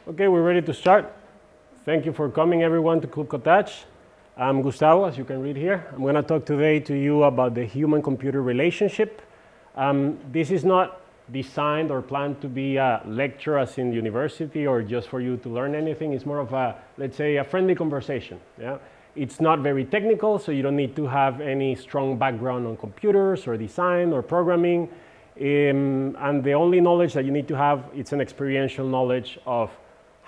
Okay, we're ready to start. Thank you for coming, everyone, to Club Cottage. I'm Gustavo, as you can read here. I'm going to talk today to you about the human-computer relationship. This is not designed or planned to be a lecture as in university or just for you to learn anything. It's more of a, let's say, a friendly conversation. Yeah? It's not very technical, so you don't need to have any strong background on computers or design or programming. And the only knowledge that you need to have, it's an experiential knowledge of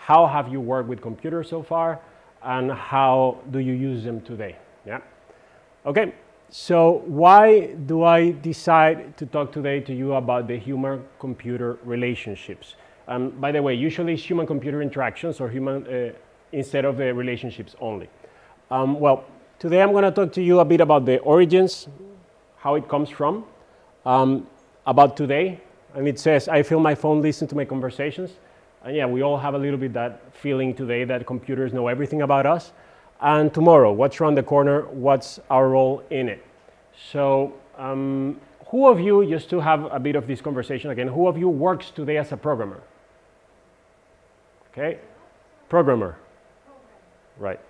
how have you worked with computers so far and how do you use them today. Yeah. Okay, so why do I decide to talk today to you about the human-computer relationships? By the way, usually it's human-computer interactions or human instead of the relationships only. Well, today I'm going to talk to you a bit about the origins, how it comes from, about today, and it says, I feel my phone listen to my conversations. And yeah, we all have a little bit that feeling today that computers know everything about us. And tomorrow, what's around the corner, what's our role in it? So who of you, just to have a bit of this conversation again, who of you works today as a programmer? Okay, programmer, right.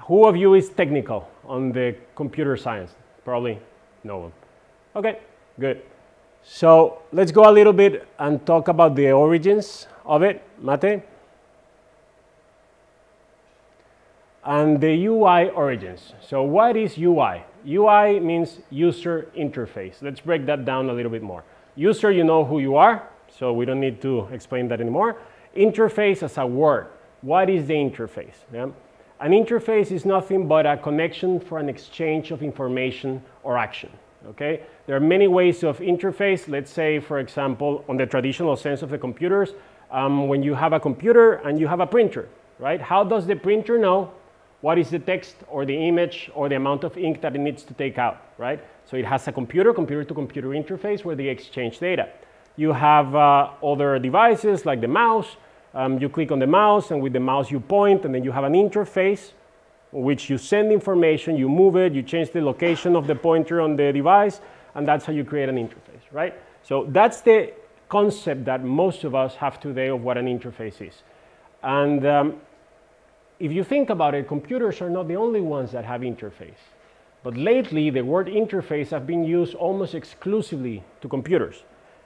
Who of you is technical on the computer science? Probably no one. Okay, good. So let's go a little bit and talk about the origins of it, Mate. And the UI origins. So what is UI? UI means user interface. Let's break that down a little bit more. User, you know who you are, so we don't need to explain that anymore. Interface as a word. What is the interface? Yeah? An interface is nothing but a connection for an exchange of information or action. Okay? There are many ways of interface. Let's say, for example, on the traditional sense of the computers, when you have a computer and you have a printer, right? How does the printer know what is the text or the image or the amount of ink that it needs to take out, right? So it has a computer-to-computer interface where they exchange data. You have other devices like the mouse. You click on the mouse, and with the mouse you point, and then you have an interface which you send information, you move it, you change the location of the pointer on the device, and that's how you create an interface, right? So that's the concept that most of us have today of what an interface is. And if you think about it, computers are not the only ones that have interface. But lately, the word interface has been used almost exclusively to computers.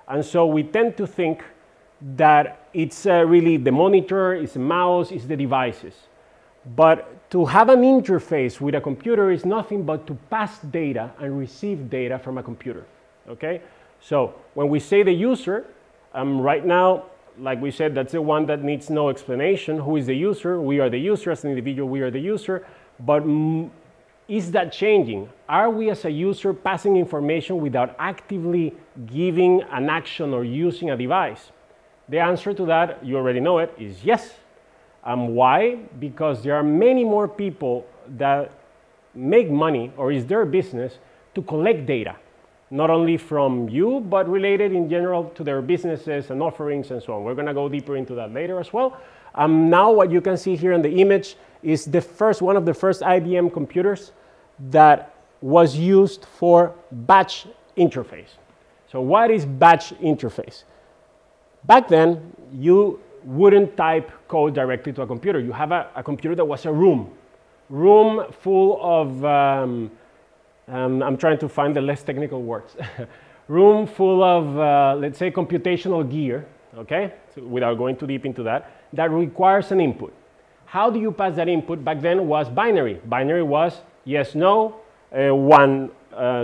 And so we tend to think that it's really the monitor, it's the mouse, it's the devices. But to have an interface with a computer is nothing but to pass data and receive data from a computer, okay? So when we say the user, right now, like we said, that's the one that needs no explanation. Who is the user? We are the user. As an individual, we are the user. But is that changing? Are we as a user passing information without actively giving an action or using a device? The answer to that, you already know it, is yes. Why? Because there are many more people that make money, or is their business, to collect data. Not only from you, but related in general to their businesses and offerings and so on. We're going to go deeper into that later as well. Now what you can see here in the image is one of the first IBM computers that was used for batch interface. So what is batch interface? Back then, you wouldn't type code directly to a computer. You have a computer that was a room full of, I'm trying to find the less technical words, room full of, let's say, computational gear, okay, so without going too deep into that requires an input. How do you pass that input? Back then was binary. Binary was yes, no, 1,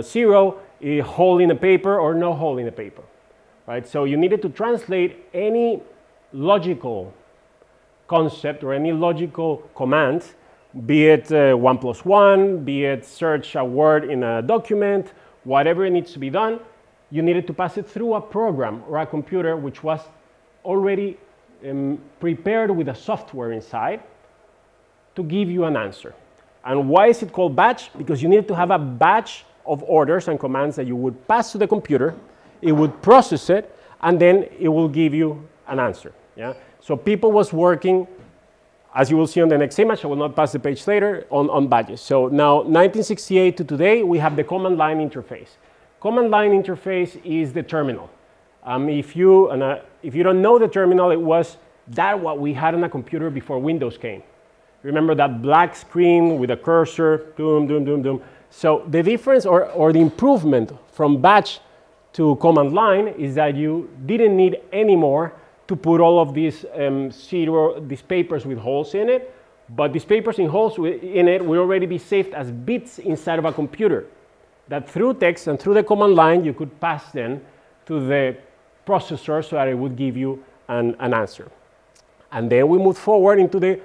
0, a hole in a paper or no hole in a paper, right? So you needed to translate any logical concept or any logical command, be it 1 + 1, be it search a word in a document, whatever it needs to be done, you needed to pass it through a program or a computer which was already prepared with a software inside to give you an answer. And why is it called batch? Because you needed to have a batch of orders and commands that you would pass to the computer, it would process it, and then it will give you an answer. Yeah? So people was working, as you will see on the next image, I will not pass the page later, on batches. So now 1968 to today, we have the command line interface. Command line interface is the terminal. If you don't know the terminal, it was That's what we had on a computer before Windows came. Remember that black screen with a cursor, doom, doom, doom, doom. So the difference or the improvement from batch to command line is that you didn't need anymore to put all of these these papers with holes in it, but these papers in holes in it will already be saved as bits inside of a computer that through text and through the command line you could pass them to the processor so that it would give you an answer. And then we move forward into the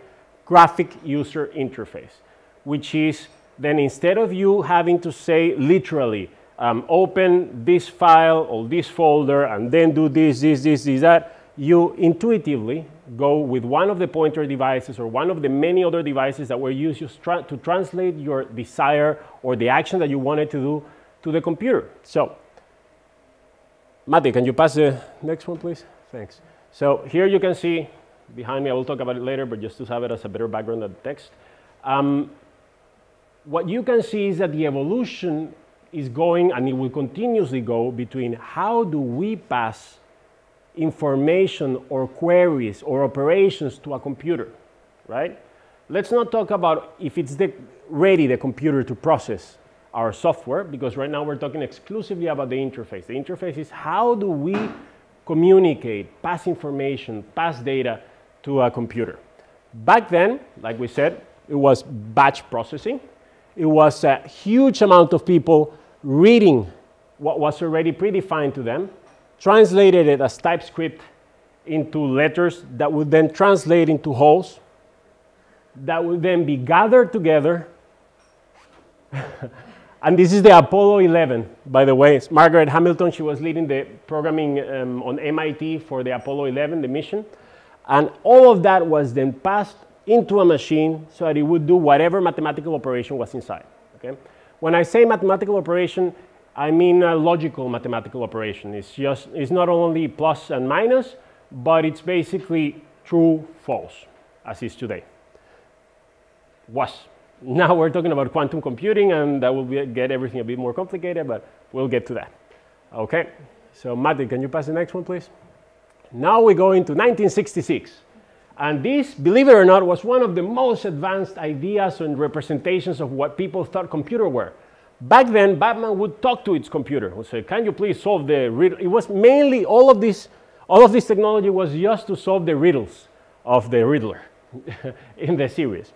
graphic user interface, which is then instead of you having to say literally, open this file or this folder and then do this, that, you intuitively go with one of the pointer devices or one of the many other devices that were used to translate your desire or the action that you wanted to do to the computer. So, Mati, can you pass the next one, please? Thanks. So here you can see behind me, I will talk about it later, but just to have it as a better background than text. What you can see is that the evolution is going, and it will continuously go, between how do we pass information or queries or operations to a computer, right? Let's not talk about if it's ready, the computer, to process our software, because right now we're talking exclusively about the interface. The interface is how do we communicate, pass information, pass data to a computer. Back then, like we said, it was batch processing. It was a huge amount of people reading what was already predefined to them, translated it as TypeScript into letters that would then translate into holes, that would then be gathered together. And this is the Apollo 11, by the way. It's Margaret Hamilton. She was leading the programming on MIT for the Apollo 11, the mission. And all of that was then passed into a machine so that it would do whatever mathematical operation was inside. Okay? When I say mathematical operation, I mean a logical mathematical operation. It's not only plus and minus, but it's basically true, false, as is today. Now we're talking about quantum computing, and that will get everything a bit more complicated, but we'll get to that. Okay, so Matti, can you pass the next one, please? Now we go into 1966. And this, believe it or not, was one of the most advanced ideas and representations of what people thought computers were. Back then, Batman would talk to its computer. Would say, can you please solve the riddle? It was mainly, all of this technology was just to solve the riddles of the Riddler in the series.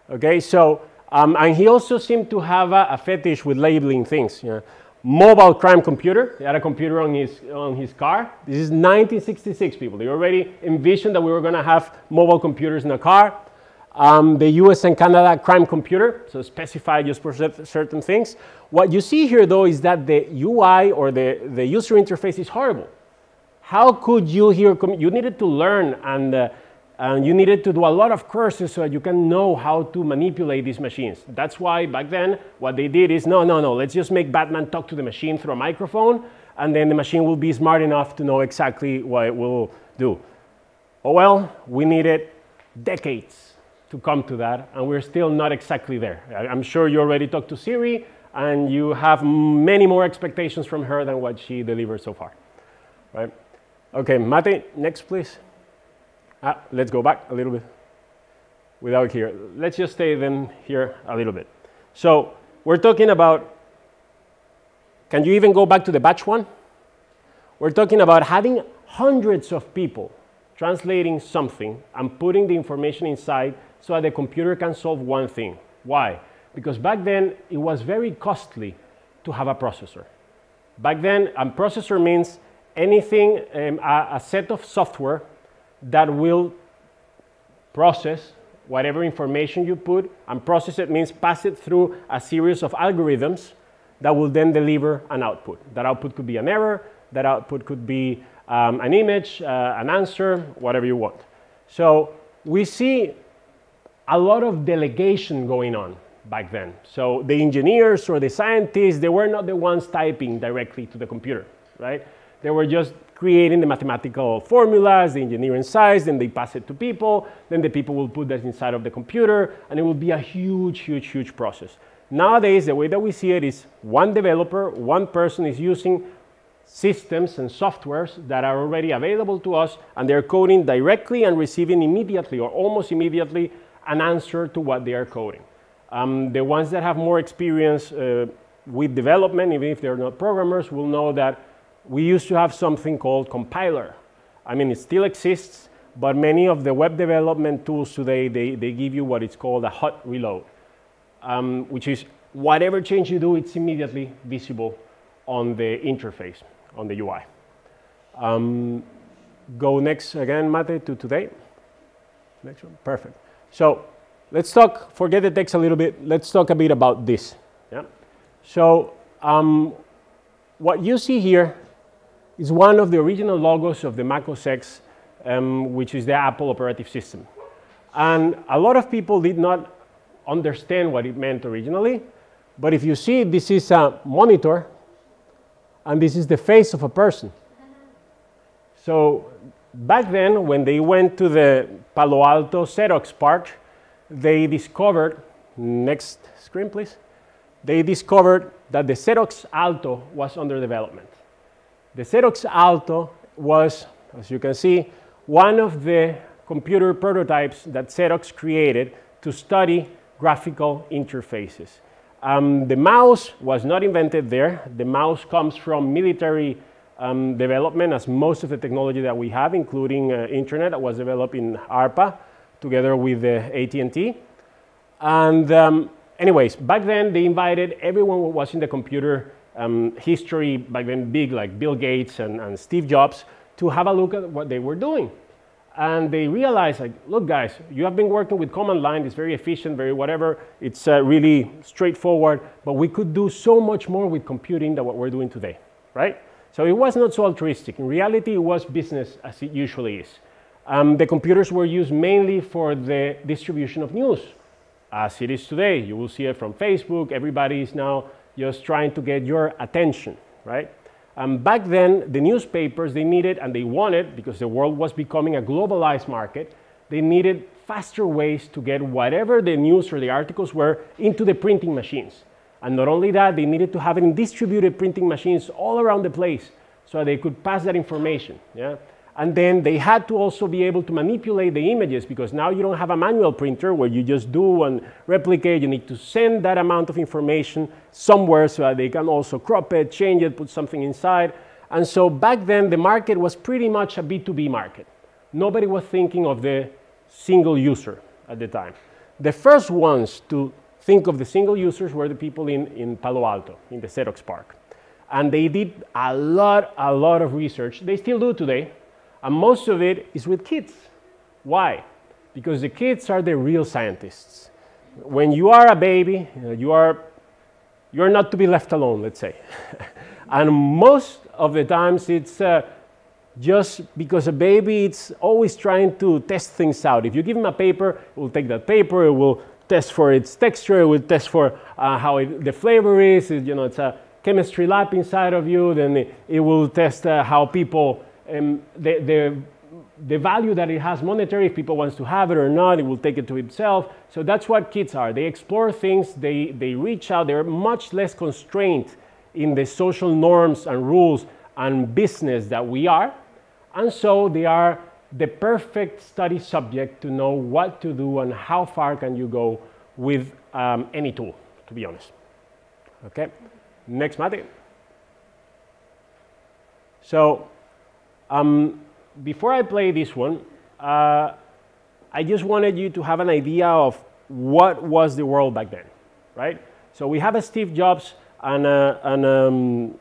Okay, so, and he also seemed to have a fetish with labeling things. You know. Mobile crime computer. He had a computer on his car. This is 1966, people. They already envisioned that we were going to have mobile computers in a car. The US and Canada crime computer, so specified just for certain things. What you see here, though, is that the UI or the user interface is horrible. How could you here, you needed to learn and you needed to do a lot of courses so that you can know how to manipulate these machines. That's why back then what they did is, no, let's just make Batman talk to the machine through a microphone, and then the machine will be smart enough to know exactly what it will do. Oh well, we needed decades to come to that, and we're still not exactly there. I'm sure you already talked to Siri, and you have many more expectations from her than what she delivered so far. Right? Okay, Mate, next please. Let's go back a little bit without here. Let's just stay then here a little bit. So we're talking about, can you even go back to the batch one? We're talking about having hundreds of people translating something and putting the information inside so that the computer can solve one thing. Why? Because back then it was very costly to have a processor. Back then, a processor means anything, a set of software that will process whatever information you put, and process it means pass it through a series of algorithms that will then deliver an output. That output could be an error, that output could be an image, an answer, whatever you want. So we see a lot of delegation going on back then. So the engineers or the scientists, they were not the ones typing directly to the computer, right? They were just creating the mathematical formulas, the engineering size, then they pass it to people, then the people will put that inside of the computer, and it will be a huge process. Nowadays, the way that we see it is one developer, one person is using systems and softwares that are already available to us, and they're coding directly and receiving immediately or almost immediately an answer to what they are coding. The ones that have more experience with development, even if they're not programmers, will know that we used to have something called compiler. I mean, it still exists, but many of the web development tools today, they give you what is called a hot reload, which is whatever change you do, it's immediately visible on the interface, on the UI. Go next again, Mate, to today. Next one, perfect. So let's talk, forget the text a little bit, let's talk a bit about this. Yeah? So what you see here is one of the original logos of the Mac OS X, which is the Apple operative system. And a lot of people did not understand what it meant originally, but if you see, this is a monitor, and this is the face of a person. So back then, when they went to the Palo Alto Xerox part, they discovered, next screen please, they discovered that the Xerox Alto was under development. The Xerox Alto was, as you can see, one of the computer prototypes that Xerox created to study graphical interfaces. The mouse was not invented there. The mouse comes from military development, as most of the technology that we have, including internet, was developed in ARPA together with AT&T. And anyways, back then they invited everyone who was in the computer history, back then big, like Bill Gates and Steve Jobs, to have a look at what they were doing. And they realized, like, look guys, you have been working with command line, it's very efficient, very whatever, it's really straightforward, but we could do so much more with computing than what we're doing today, right? So it was not so altruistic. In reality, it was business as it usually is. The computers were used mainly for the distribution of news, as it is today. You will see it from Facebook. Everybody is now just trying to get your attention, right? Back then, the newspapers, they needed, and they wanted, because the world was becoming a globalized market, they needed faster ways to get whatever the news or the articles were into the printing machines. And not only that, they needed to have it in distributed printing machines all around the place so they could pass that information. Yeah? And then they had to also be able to manipulate the images, because now you don't have a manual printer where you just do and replicate. You need to send that amount of information somewhere so that they can also crop it, change it, put something inside. And so back then, the market was pretty much a B2B market. Nobody was thinking of the single user at the time. The first ones to think of the single users were the people in Palo Alto, in the Xerox Park. And they did a lot of research. They still do today. And most of it is with kids. Why? Because the kids are the real scientists. When you are a baby, you're not to be left alone, let's say. And most of the times it's just because a baby, it's always trying to test things out. If you give him a paper, it will take that paper, it will test for its texture, it will test for how the flavor is. It's a chemistry lab inside of you. Then it will test how people, the value that it has monetary, if people wants to have it or not, it will take it to itself. So that's what kids are. They explore things, they reach out, they're much less constrained in the social norms and rules and business that we are. And so they are the perfect study subject to know what to do and how far can you go with any tool, to be honest. Okay, next, Mati. So, before I play this one, I just wanted you to have an idea of what was the world back then, right? So we have a Steve Jobs and a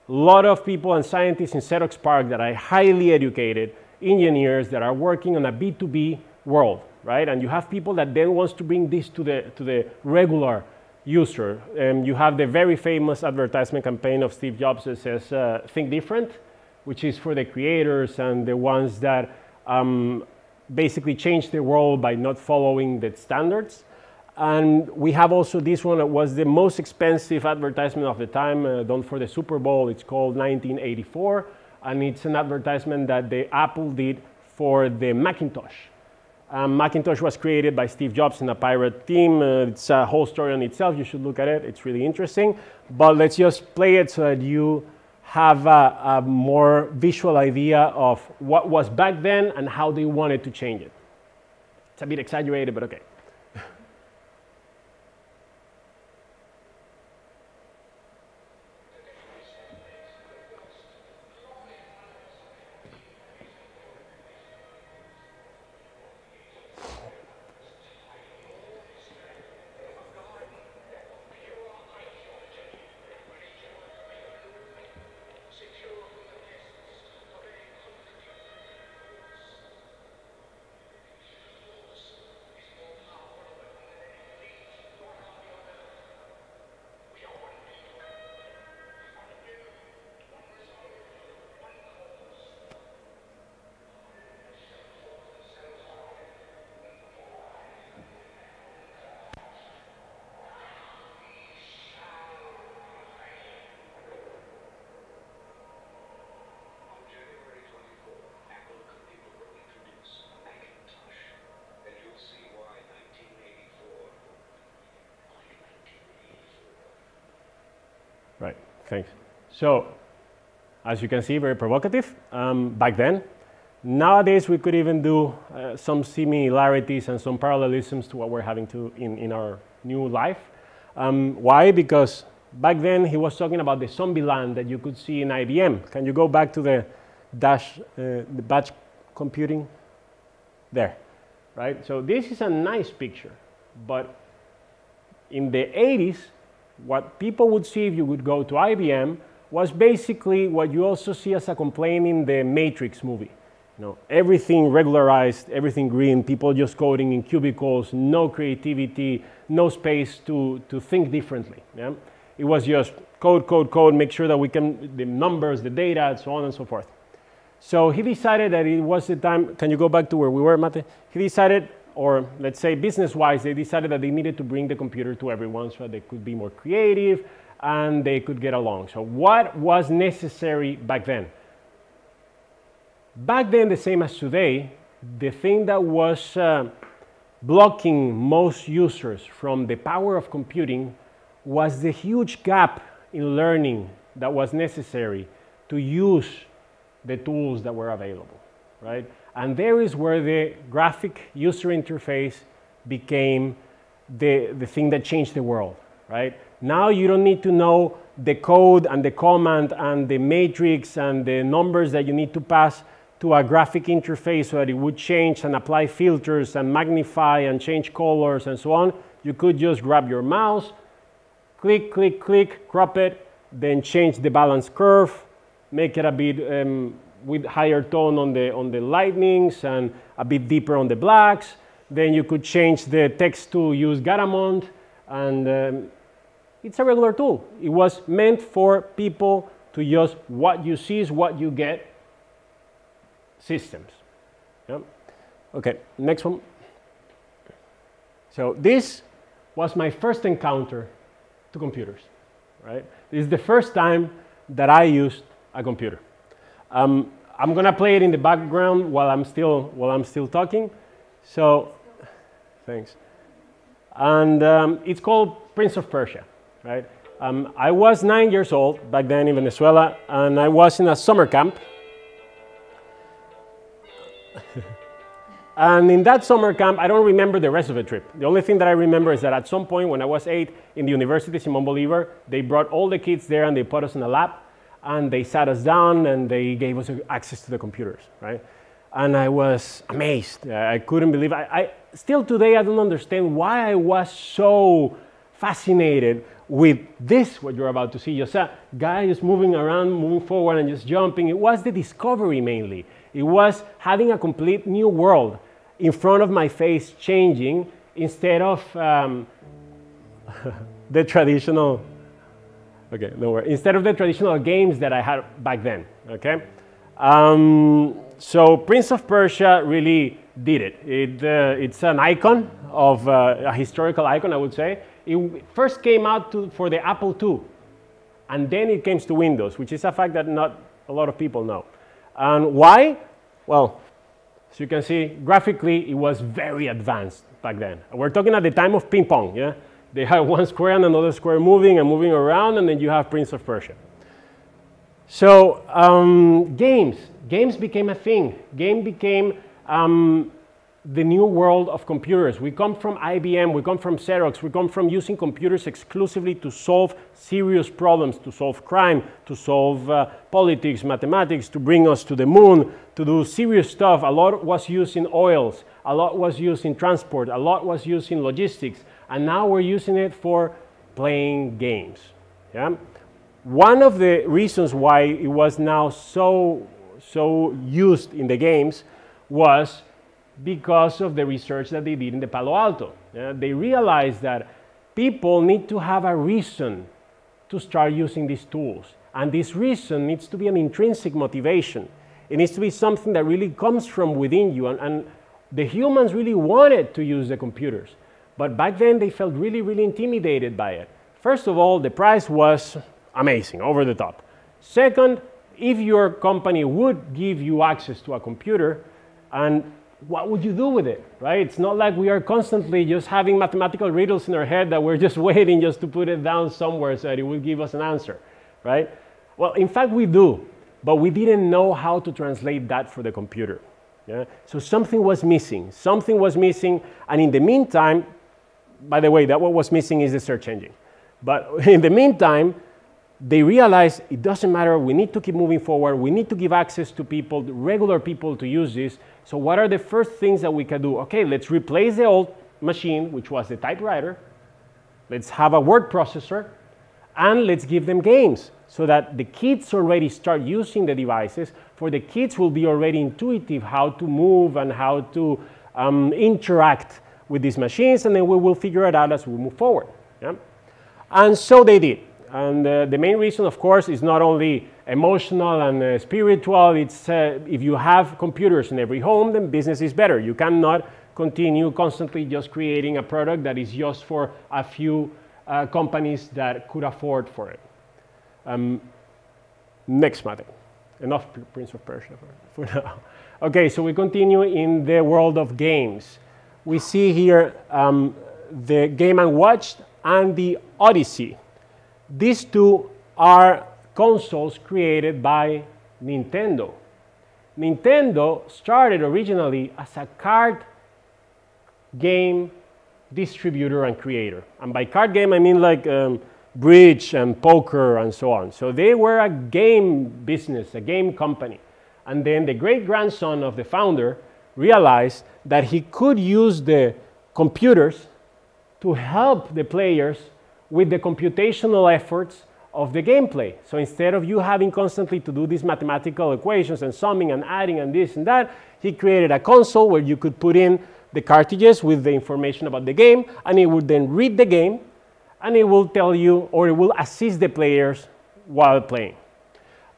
lot of people and scientists in Xerox PARC that are highly educated, engineers that are working on a B2B world, right? And you have people that then wants to bring this to the regular user. You have the very famous advertisement campaign of Steve Jobs that says, think different, which is for the creators and the ones that basically change the world by not following the standards. And we have also this one that was the most expensive advertisement of the time, done for the Super Bowl. It's called 1984, and it's an advertisement that the Apple did for the Macintosh. Macintosh was created by Steve Jobs and a pirate team. It's a whole story on itself. You should look at it. It's really interesting. But let's just play it so that you have a more visual idea of what was back then and how they wanted to change it. It's a bit exaggerated, but okay. Right, thanks. So, as you can see, very provocative back then. Nowadays, we could even do some similarities and some parallelisms to what we're having to in our new life. Why? Because back then, he was talking about the zombie land that you could see in IBM. Can you go back to the batch computing? There, right? So this is a nice picture, but in the 80s, what people would see if you would go to IBM was basically what you also see as a complaint in the Matrix movie. You know, everything regularized, everything green, people just coding in cubicles, no creativity, no space to think differently. Yeah? It was just code, code, code, make sure that we can, the numbers, the data, and so on and so forth. So he decided that it was the time, can you go back to where we were, Mate? He decided, or let's say business-wise, they decided that they needed to bring the computer to everyone so that they could be more creative and they could get along. So what was necessary back then? Back then, the same as today, the thing that was blocking most users from the power of computing was the huge gap in learning that was necessary to use the tools that were available, right? And there is where the graphic user interface became the thing that changed the world, right? Now you don't need to know the code and the command and the matrix and the numbers that you need to pass to a graphic interface so that it would change and apply filters and magnify and change colors and so on. You could just grab your mouse, click, click, click, crop it, then change the balance curve, make it a bit with higher tone on the lightnings and a bit deeper on the blacks. Then you could change the text to use Garamond, and it's a regular tool. It was meant for people to just what you see is what you get systems. Yeah? Okay, next one. So this was my first encounter to computers, right? This is the first time that I used a computer. I'm gonna play it in the background while I'm still talking. So, thanks. And it's called Prince of Persia, right? I was 9 years old back then in Venezuela, and I was in a summer camp. And in that summer camp, I don't remember the rest of the trip. The only thing that I remember is that at some point when I was 8 in the University Simón Bolívar, they brought all the kids there and they put us in a lab and they sat us down and they gave us access to the computers, right? And I was amazed. I couldn't believe it. Still today, I don't understand why I was so fascinated with this, what you're about to see. Just a guy just moving around, moving forward and just jumping. It was the discovery mainly. It was having a complete new world in front of my face changing instead of the traditional, okay, no worries, instead of the traditional games that I had back then, okay? So Prince of Persia really did it. It's an icon of a historical icon, I would say. It first came out for the Apple II, and then it came to Windows, which is a fact that not a lot of people know. And why? Well, as you can see, graphically, it was very advanced back then. We're talking at the time of ping pong, yeah? They had one square and another square moving and moving around, and then you have Prince of Persia. So games became a thing. Game became the new world of computers. We come from IBM, we come from Xerox, we come from using computers exclusively to solve serious problems, to solve crime, to solve politics, mathematics, to bring us to the moon, to do serious stuff. A lot was used in oils, a lot was used in transport, a lot was used in logistics, and now we're using it for playing games. Yeah? One of the reasons why it was now so used in the games was because of the research that they did in the Palo Alto. They realized that people need to have a reason to start using these tools. And this reason needs to be an intrinsic motivation. It needs to be something that really comes from within you. And the humans really wanted to use the computers. But back then they felt really, really intimidated by it. First of all, the price was amazing, over the top. Second, if your company would give you access to a computer, and what would you do with it, right? It's not like we are constantly just having mathematical riddles in our head that we're just waiting just to put it down somewhere so that it will give us an answer, right? Well, in fact, we do, but we didn't know how to translate that for the computer. Yeah? So something was missing, and in the meantime, by the way, that what was missing is the search engine. But in the meantime, they realized it doesn't matter, we need to keep moving forward, we need to give access to people, regular people, to use this. So what are the first things that we can do? Okay, let's replace the old machine, which was the typewriter. Let's have a word processor, and let's give them games so that the kids already start using the devices. For the kids will be already intuitive how to move and how to interact with these machines, and then we will figure it out as we move forward. Yeah? And so they did. And the main reason, of course, is not only emotional and spiritual. It's if you have computers in every home, then business is better. You cannot continue constantly just creating a product that is just for a few companies that could afford for it. Next matter. Enough Prince of Persia for now. Okay, so we continue in the world of games. We see here the Game & Watch and the Odyssey. These two are consoles created by Nintendo. Nintendo started originally as a card game distributor and creator. And by card game, I mean like bridge and poker and so on. So they were a game business, a game company. And then the great-grandson of the founder realized that he could use the computers to help the players with the computational efforts of the gameplay. So instead of you having constantly to do these mathematical equations and summing and adding and this and that, he created a console where you could put in the cartridges with the information about the game, and it would then read the game, and it will tell you, or it will assist the players while playing.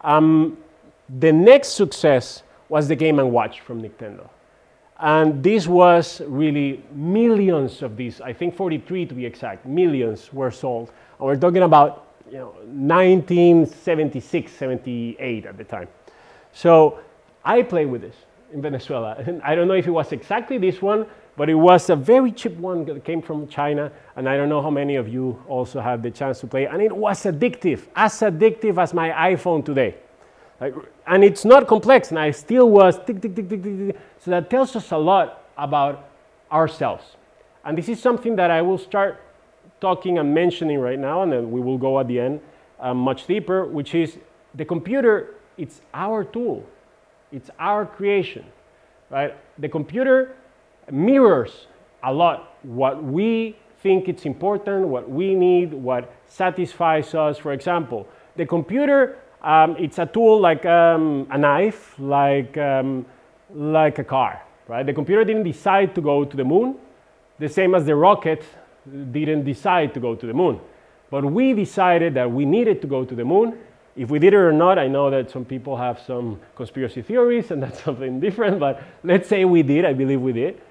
The next success was the Game & Watch from Nintendo. And this was really millions of these, I think 43 to be exact, millions were sold. And we're talking about 1976, 78 at the time. So I played with this in Venezuela. And I don't know if it was exactly this one, but it was a very cheap one that came from China. And I don't know how many of you also had the chance to play. And it was addictive as my iPhone today. And it's not complex, and I still was tick, tick, tick, tick, tick, tick. So that tells us a lot about ourselves. And this is something that I will start talking and mentioning right now, and then we will go at the end much deeper, which is the computer, it's our tool. It's our creation, right? The computer mirrors a lot what we think it's important, what we need, what satisfies us. For example, the computer, it's a tool like a knife, like a car, right? The computer didn't decide to go to the moon, the same as the rocket didn't decide to go to the moon. But we decided that we needed to go to the moon. If we did it or not, I know that some people have some conspiracy theories, and that's something different, but let's say we did, I believe we did.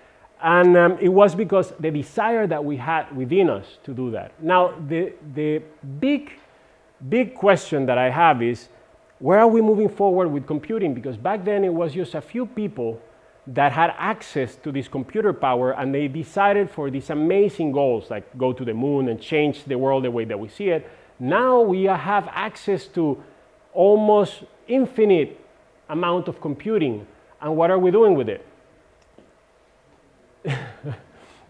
And it was because the desire that we had within us to do that. Now, the big question that I have is, where are we moving forward with computing? Because back then it was just a few people that had access to this computer power, and they decided for these amazing goals, like go to the moon and change the world the way that we see it. Now we have access to almost infinite amount of computing. And what are we doing with it?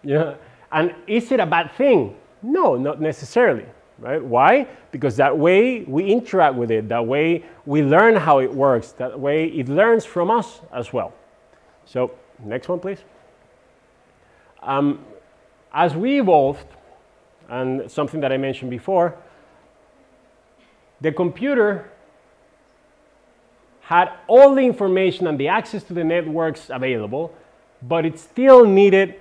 Yeah. And is it a bad thing? No, not necessarily. Right? Why? Because that way we interact with it, that way we learn how it works, that way it learns from us as well. So, next one, please. As we evolved, and something that I mentioned before, the computer had all the information and the access to the networks available, but it still needed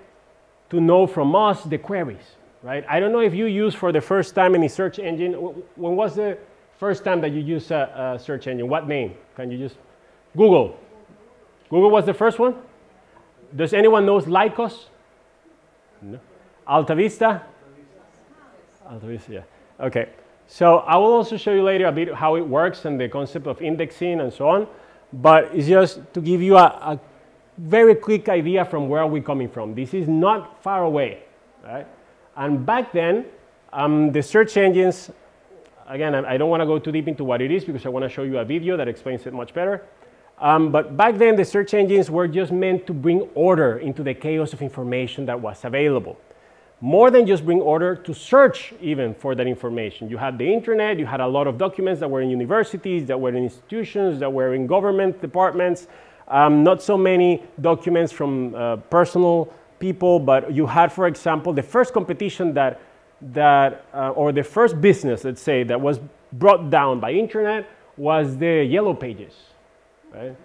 to know from us the queries. Right? I don't know if you used for the first time any search engine. When was the first time that you used a search engine? What name? Can you just? Google. Google was the first one? Does anyone know Lycos? No. Alta Vista? Alta Vista, yeah. Okay. So I will also show you later a bit how it works and the concept of indexing and so on. But it's just to give you a very quick idea from where are we coming from. This is not far away, right? And back then, the search engines, again, I don't want to go too deep into what it is because I want to show you a video that explains it much better. But back then, the search engines were just meant to bring order into the chaos of information that was available. More than just bring order, to search even for that information. You had the internet, you had a lot of documents that were in universities, that were in institutions, that were in government departments, not so many documents from personal people, but you had, for example, the first competition or the first business, let's say, that was brought down by internet was the Yellow Pages, right?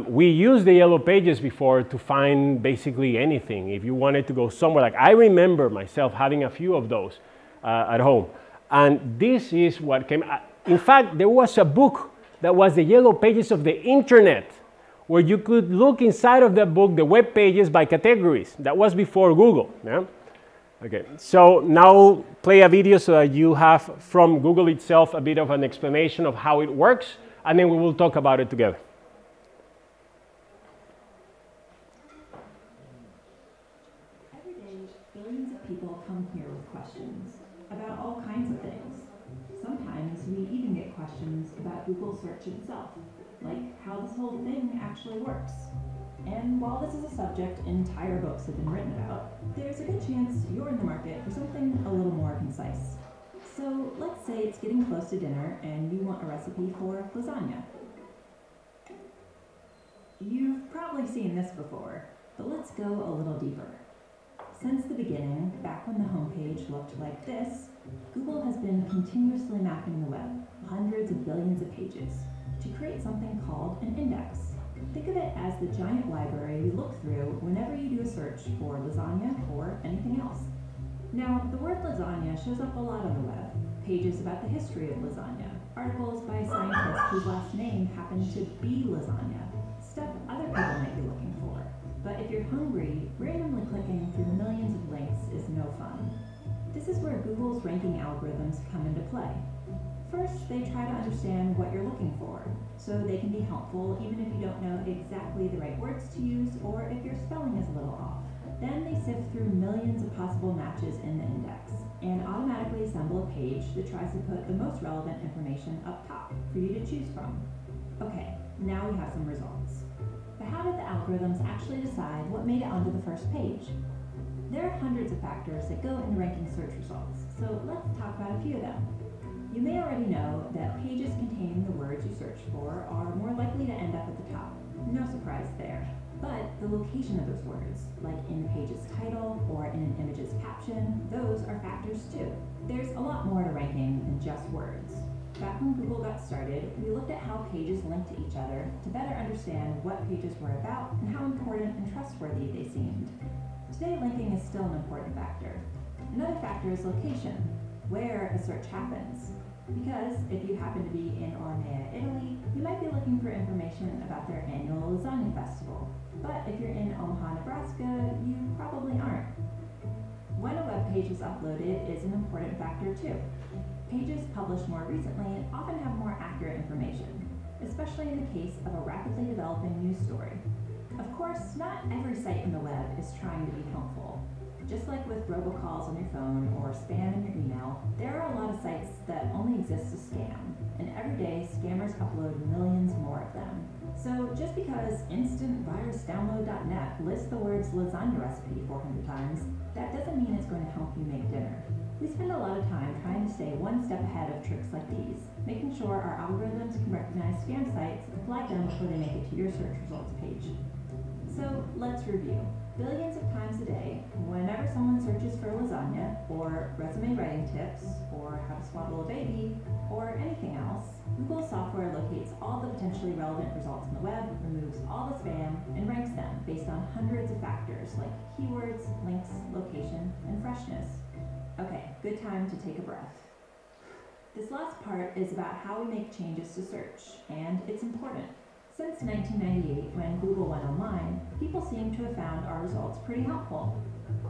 We used the Yellow Pages before to find basically anything. If you wanted to go somewhere, like I remember myself having a few of those at home. And this is what came, in fact, there was a book that was the Yellow Pages of the internet, where you could look inside of that book, the web pages by categories. That was before Google. Yeah? Okay, so now play a video so that you have from Google itself a bit of an explanation of how it works, and then we will talk about it together. Every day, billions of people come here with questions about all kinds of things. Sometimes we even get questions about Google search itself, like how this whole thing actually works. And while this is a subject entire books have been written about, there's a good chance you're in the market for something a little more concise. So let's say it's getting close to dinner and you want a recipe for lasagna. You've probably seen this before, but let's go a little deeper. Since the beginning, back when the homepage looked like this, Google has been continuously mapping the web, hundreds of billions of pages, to create something called an index. Think of it as the giant library you look through whenever you do a search for lasagna or anything else. Now, the word lasagna shows up a lot on the web. Pages about the history of lasagna, articles by scientists whose last name happens to be lasagna, stuff other people might be looking for. But if you're hungry, randomly clicking through millions of links is no fun. This is where Google's ranking algorithms come into play. First, they try to understand what you're looking for, so they can be helpful even if you don't know exactly the right words to use or if your spelling is a little off. Then they sift through millions of possible matches in the index and automatically assemble a page that tries to put the most relevant information up top for you to choose from. Okay, now we have some results. But how did the algorithms actually decide what made it onto the first page? There are hundreds of factors that go into ranking search results, so let's talk about a few of them. You may already know that pages containing the words you search for are more likely to end up at the top. No surprise there. But the location of those words, like in the page's title or in an image's caption, those are factors too. There's a lot more to ranking than just words. Back when Google got started, we looked at how pages link to each other to better understand what pages were about and how important and trustworthy they seemed. Today, linking is still an important factor. Another factor is location, where a search happens. Because if you happen to be in Ormea, Italy, you might be looking for information about their annual lasagna festival. But if you're in Omaha, Nebraska, you probably aren't. When a web page is uploaded is an important factor too. Pages published more recently often have more accurate information, especially in the case of a rapidly developing news story. Of course, not every site in the web is trying to be helpful. Just like with robocalls on your phone or spam in your email, there are a lot of sites that only exist to scam, and every day scammers upload millions more of them. So just because instantvirusdownload.net lists the words lasagna recipe 400 times, that doesn't mean it's going to help you make dinner. We spend a lot of time trying to stay one step ahead of tricks like these, making sure our algorithms can recognize scam sites and flag them before they make it to your search results page. So let's review. Billions of times a day, whenever someone searches for lasagna, or resume writing tips, or how to swaddle a baby, or anything else, Google software locates all the potentially relevant results on the web, removes all the spam, and ranks them based on hundreds of factors like keywords, links, location, and freshness. Okay, good time to take a breath. This last part is about how we make changes to search, and it's important. Since 1998, when Google went online, people seem to have found our results pretty helpful.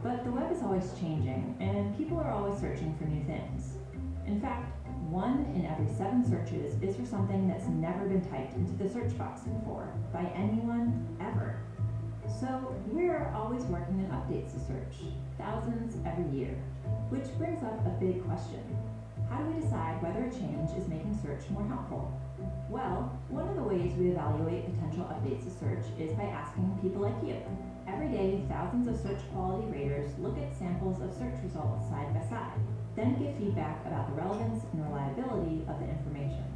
But the web is always changing, and people are always searching for new things. In fact, 1 in every 7 searches is for something that's never been typed into the search box before, by anyone, ever. So we're always working on updates to search, thousands every year. Which brings up a big question. How do we decide whether a change is making search more helpful? Well, one of the ways we evaluate potential updates to search is by asking people like you. Every day, thousands of search quality raters look at samples of search results side by side, then give feedback about the relevance and reliability of the information.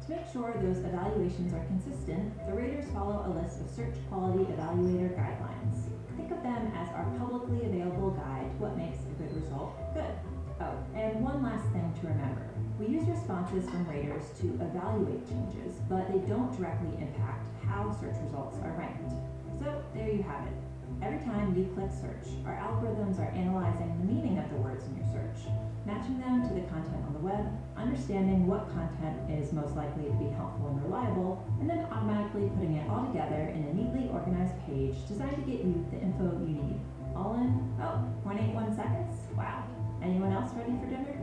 To make sure those evaluations are consistent, the raters follow a list of search quality evaluator guidelines. Think of them as our publicly available guide to what makes a good result good. Oh, and one last thing to remember. We use responses from raters to evaluate changes, but they don't directly impact how search results are ranked. So there you have it. Every time you click search, our algorithms are analyzing the meaning of the words in your search, matching them to the content on the web, understanding what content is most likely to be helpful and reliable, and then automatically putting it all together in a neatly organized page designed to get you the info you need. All in, 0.81 seconds? Wow. Anyone else ready for dinner?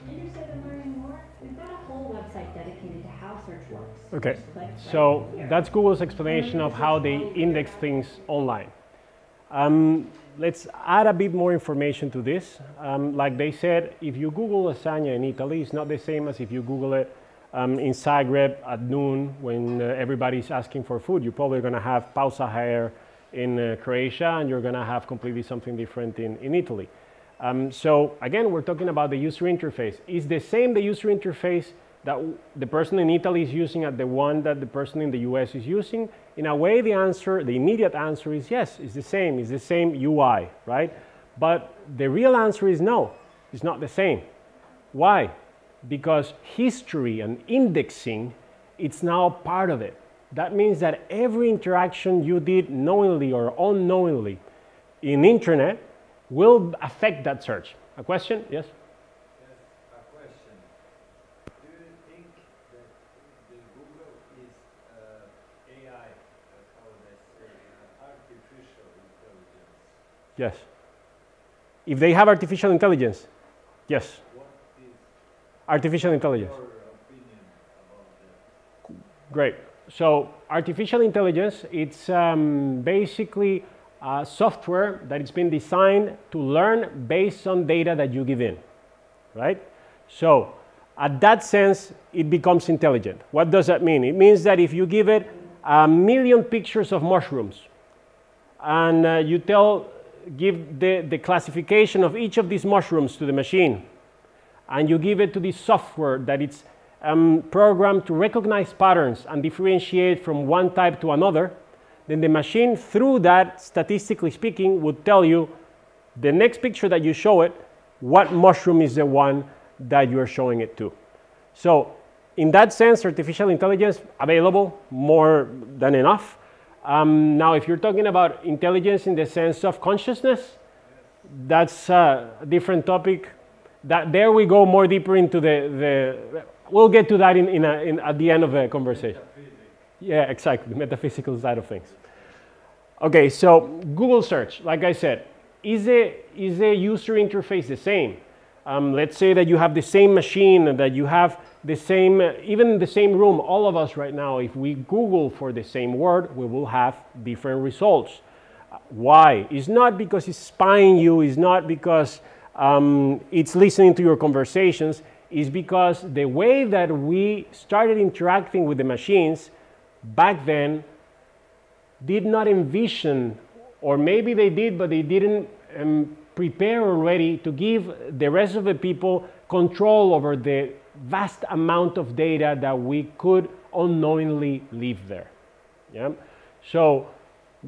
Interested in learning more? We've got a whole website dedicated to how search works. Okay, so that's Google's explanation of how they index things online. Let's add a bit more information to this. Like they said, if you Google lasagna in Italy, it's not the same as if you Google it in Zagreb at noon when everybody's asking for food. You're probably going to have pausa here in Croatia, and you're going to have completely something different in Italy. So again, we're talking about the user interface. Is the same the user interface that the person in Italy is using as the one that the person in the US is using? In a way, the immediate answer is yes, it's the same UI, right? But the real answer is no, it's not the same. Why? Because history and indexing, it's now part of it. That means that every interaction you did knowingly or unknowingly in internet will affect that search. A question? Yes? Yes, a question. Do you think that the Google is AI, how they say, artificial intelligence? Yes. If they have artificial intelligence? Yes. What is Artificial intelligence. your opinion about that? Great. So artificial intelligence, it's basically software that it's been designed to learn based on data that you give in, right? So at that sense, it becomes intelligent. What does that mean? It means that if you give it 1,000,000 pictures of mushrooms and you give the classification of each of these mushrooms to the machine, and you give it to this software that it's programmed to recognize patterns and differentiate from one type to another, then the machine, through that, statistically speaking, would tell you the next picture that you show it, what mushroom is the one that you're showing it to. So in that sense, artificial intelligence available, more than enough. Now, if you're talking about intelligence in the sense of consciousness, that's a different topic. There we go more deeper into we'll get to that at the end of the conversation. Yeah, exactly, the metaphysical side of things. Okay, so Google search, like I said, is the user interface the same? Let's say that you have the same machine and that you have the same, even in the same room, all of us right now, if we Google for the same word, we will have different results. Why? It's not because it's spying you, it's not because it's listening to your conversations, it's because the way that we started interacting with the machines back then did not envision, or maybe they did, but they didn't prepare already to give the rest of the people control over the vast amount of data that we could unknowingly leave there. Yeah? So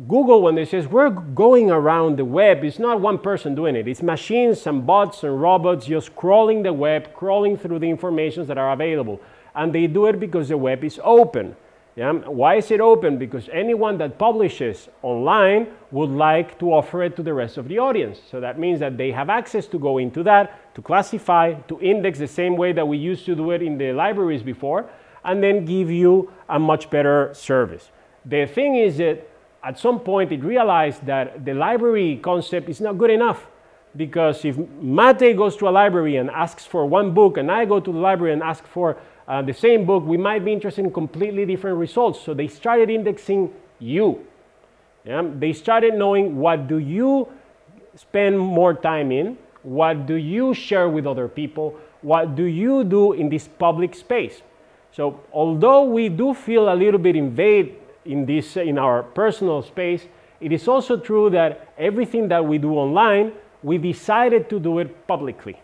Google, when they says we're going around the web, it's not one person doing it. It's machines and bots and robots just crawling the web, crawling through the information that are available. And they do it because the web is open. Yeah? Why is it open? Because anyone that publishes online would like to offer it to the rest of the audience. So that means that they have access to go into that, to classify, to index the same way that we used to do it in the libraries before, and then give you a much better service. The thing is that at some point it realized that the library concept is not good enough, because if Mate goes to a library and asks for one book and I go to the library and ask for the same book, we might be interested in completely different results. So they started indexing you. Yeah? They started knowing what do you spend more time in, what do you share with other people, what do you do in this public space. So although we do feel a little bit invaded in our personal space, it is also true that everything that we do online, we decided to do it publicly.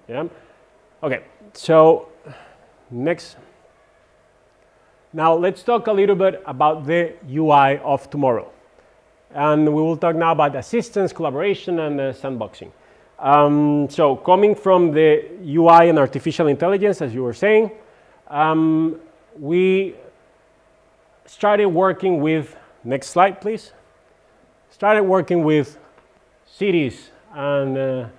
Yeah? Okay, so next. Now let's talk a little bit about the UI of tomorrow. And we will talk now about assistance, collaboration, and sandboxing. So coming from the UI and artificial intelligence, as you were saying, we started working with, next slide please, started working with cities and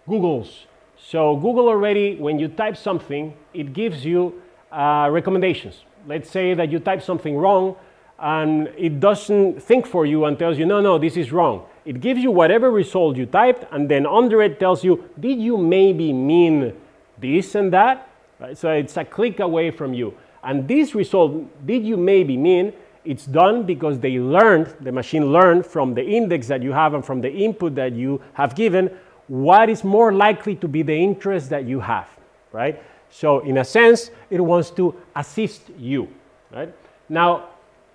Googles. So Google already, when you type something, it gives you recommendations. Let's say that you type something wrong and it doesn't think for you and tells you, no, no, this is wrong. It gives you whatever result you typed, and then under it tells you, did you maybe mean this and that? Right? So it's a click away from you. And this result, did you maybe mean, it's done because they learned, the machine learned from the index that you have and from the input that you have given, what is more likely to be the interest that you have, right? So in a sense, it wants to assist you, right? Now,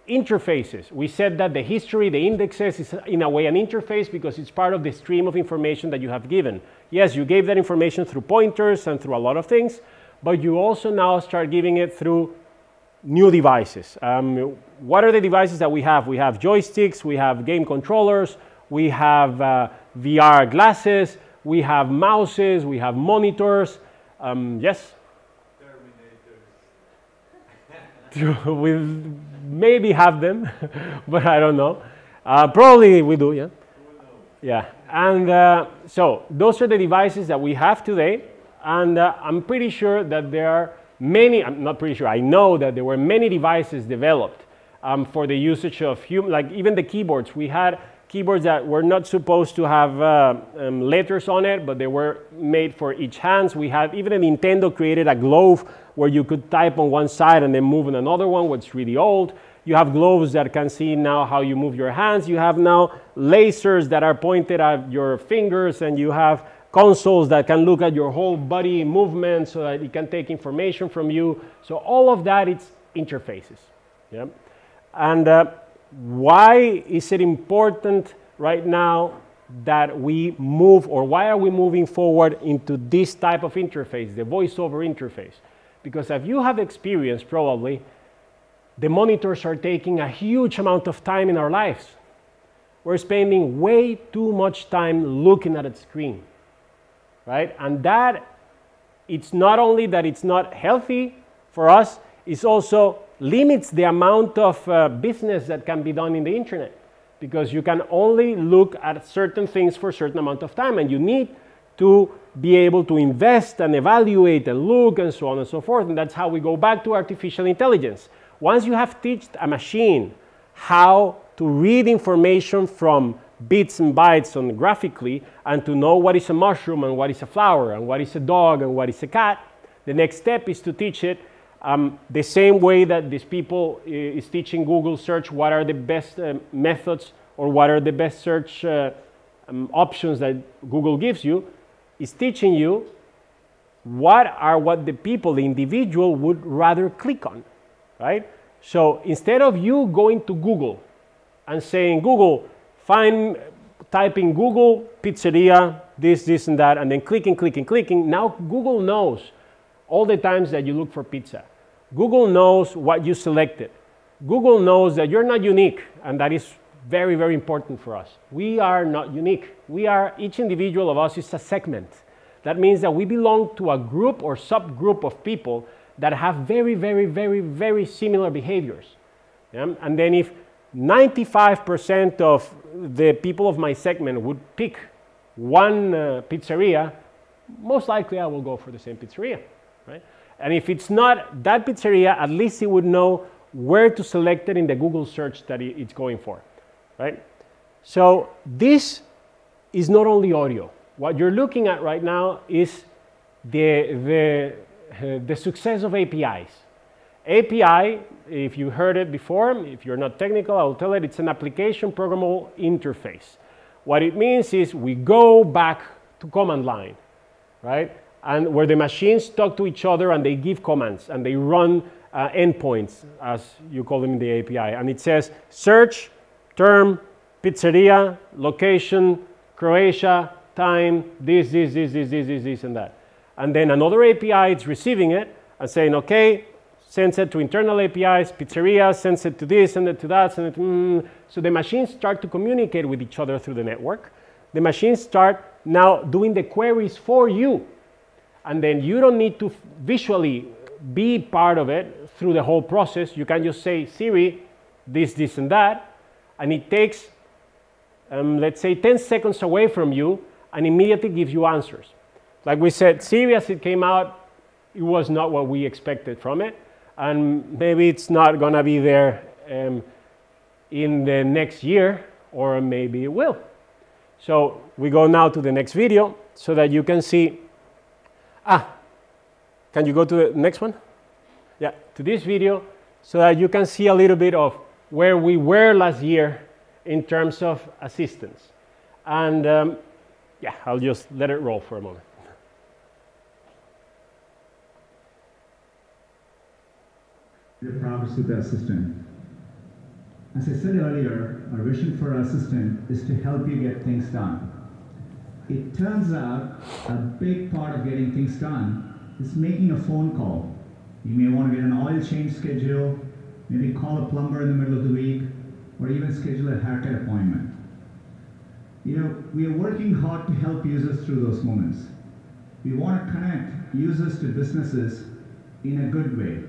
interfaces. We said that the history, the indexes is in a way an interface because it's part of the stream of information that you have given. Yes, you gave that information through pointers and through a lot of things, but you also now start giving it through new devices. What are the devices that we have? We have joysticks, we have game controllers, we have VR glasses, we have mouses, we have monitors. Yes? Terminators. We maybe have them, but I don't know. Probably we do, yeah? Yeah, and so those are the devices that we have today. And I'm pretty sure that there are many, I'm not pretty sure, I know that there were many devices developed for the usage of like even the keyboards. We had keyboards that were not supposed to have letters on it, but they were made for each hand. We had, even a Nintendo created a glove where you could type on one side and then move on another one, which is really old. You have gloves that can see now how you move your hands. You have now lasers that are pointed at your fingers, and you have consoles that can look at your whole body movement so that it can take information from you. So all of that, it's interfaces. Yeah? And why is it important right now that we move, or why are we moving forward into this type of interface, the voice-over interface? Because as you have experienced probably, the monitors are taking a huge amount of time in our lives. We're spending way too much time looking at a screen. Right? And that, it's not only that it's not healthy for us, it also limits the amount of business that can be done in the internet, because you can only look at certain things for a certain amount of time, and you need to be able to invest and evaluate and look and so on and so forth. And that's how we go back to artificial intelligence. Once you have taught a machine how to read information from bits and bytes on graphically, and to know what is a mushroom and what is a flower and what is a dog and what is a cat, the next step is to teach it the same way that these people is teaching Google search what are the best methods or what are the best search options that Google gives you, is teaching you what the people, the individual, would rather click on, right? So instead of you going to Google and saying, Google, type in Google pizzeria, this and that, and then clicking, now Google knows all the times that you look for pizza. Google knows what you selected. Google knows that you're not unique, and that is very, very important for us. We are not unique. Each individual of us is a segment. That means that we belong to a group or subgroup of people that have very, very, very, very similar behaviors. Yeah? And then if 95% of the people of my segment would pick one pizzeria, most likely I will go for the same pizzeria, right? And if it's not that pizzeria, at least it would know where to select it in the Google search that it's going for, right? So this is not only audio. What you're looking at right now is the success of APIs. API, if you heard it before, if you're not technical, I'll tell it, it's an application programmable interface. What it means is we go back to command line, right? And where the machines talk to each other and they give commands and they run endpoints, as you call them in the API. And it says search, term, pizzeria, location, Croatia, time, this, and that. And then another API is receiving it and saying, okay, sends it to internal APIs, pizzeria, sends it to this, send it to that, send it to, So the machines start to communicate with each other through the network. The machines start now doing the queries for you. And then you don't need to visually be part of it through the whole process. You can just say, Siri, this, and that. And it takes, let's say, 10 seconds away from you and immediately gives you answers. Like we said, Siri, as it came out, it was not what we expected from it. And maybe it's not going to be there in the next year, or maybe it will. So we go now to the next video so that you can see. Can you go to the next one? Yeah, to this video so that you can see a little bit of where we were last year in terms of assistance. And yeah, I'll just let it roll for a moment. We're proud to the assistant. As I said earlier, our vision for our assistant is to help you get things done. It turns out a big part of getting things done is making a phone call. You may want to get an oil change schedule, maybe call a plumber in the middle of the week, or even schedule a haircut appointment. You know, we are working hard to help users through those moments. We want to connect users to businesses in a good way.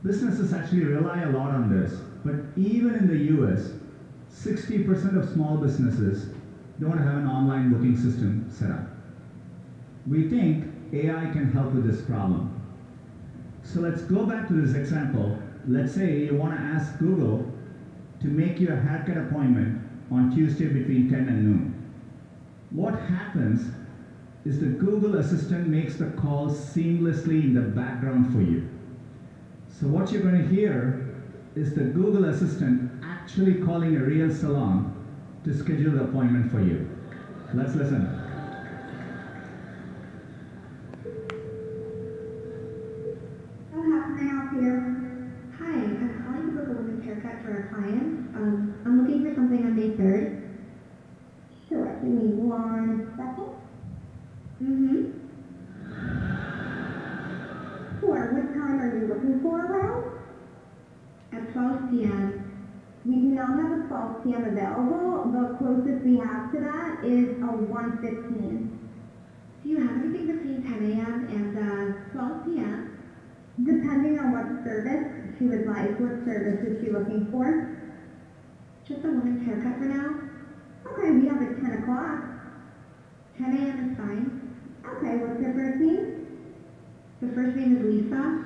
Businesses actually rely a lot on this, but even in the US, 60% of small businesses don't have an online booking system set up. We think AI can help with this problem. So let's go back to this example. Let's say you want to ask Google to make you a haircut appointment on Tuesday between 10 and noon. What happens is the Google Assistant makes the call seamlessly in the background for you. So what you're going to hear is the Google Assistant actually calling a real salon to schedule the appointment for you. Let's listen. So how can I help you? Hi, I'm calling to book a women's haircut for a client. I'm looking for something on May 3rd. Sure, give me 1 second. Sure, what time are you looking for around? At 12 p.m. We do not have a 12 p.m. available. The closest we have to that is a 1:15. Do you have anything between 10 a.m. and 12 p.m.? Depending on what service she would like, what service is she looking for? Just a woman's haircut for now? Okay, we have it 10 o'clock. 10 a.m. is fine. Okay, what's your first name? The first name is Lisa.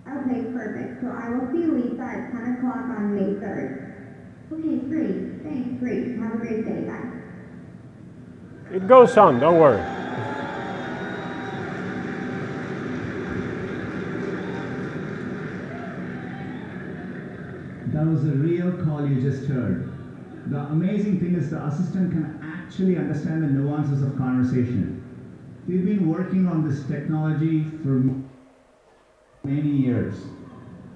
Okay, perfect. So I will see Lisa at 10 o'clock on May 3rd. Okay, great. Thanks, great. Have a great day. Bye. It goes on, don't worry. That was a real call you just heard. The amazing thing is the assistant can actually understand the nuances of conversation. We've been working on this technology for many years.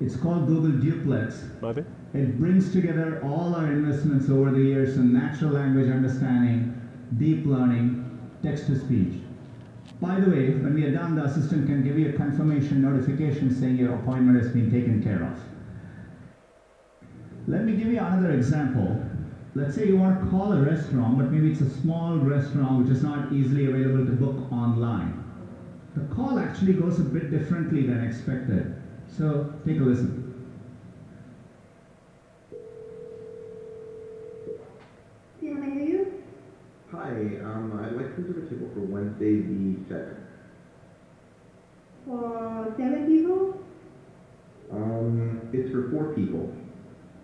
It's called Google Duplex. Mate? It brings together all our investments over the years in natural language understanding, deep learning, text-to-speech. By the way, when we are done, the assistant can give you a confirmation notification saying your appointment has been taken care of. Let me give you another example. Let's say you want to call a restaurant, but maybe it's a small restaurant which is not easily available to book online. The call actually goes a bit differently than expected. So take a listen. Can I hear you? Hi, I'd like to reserve a table for Wednesday the 7th. For 7 people? It's for 4 people.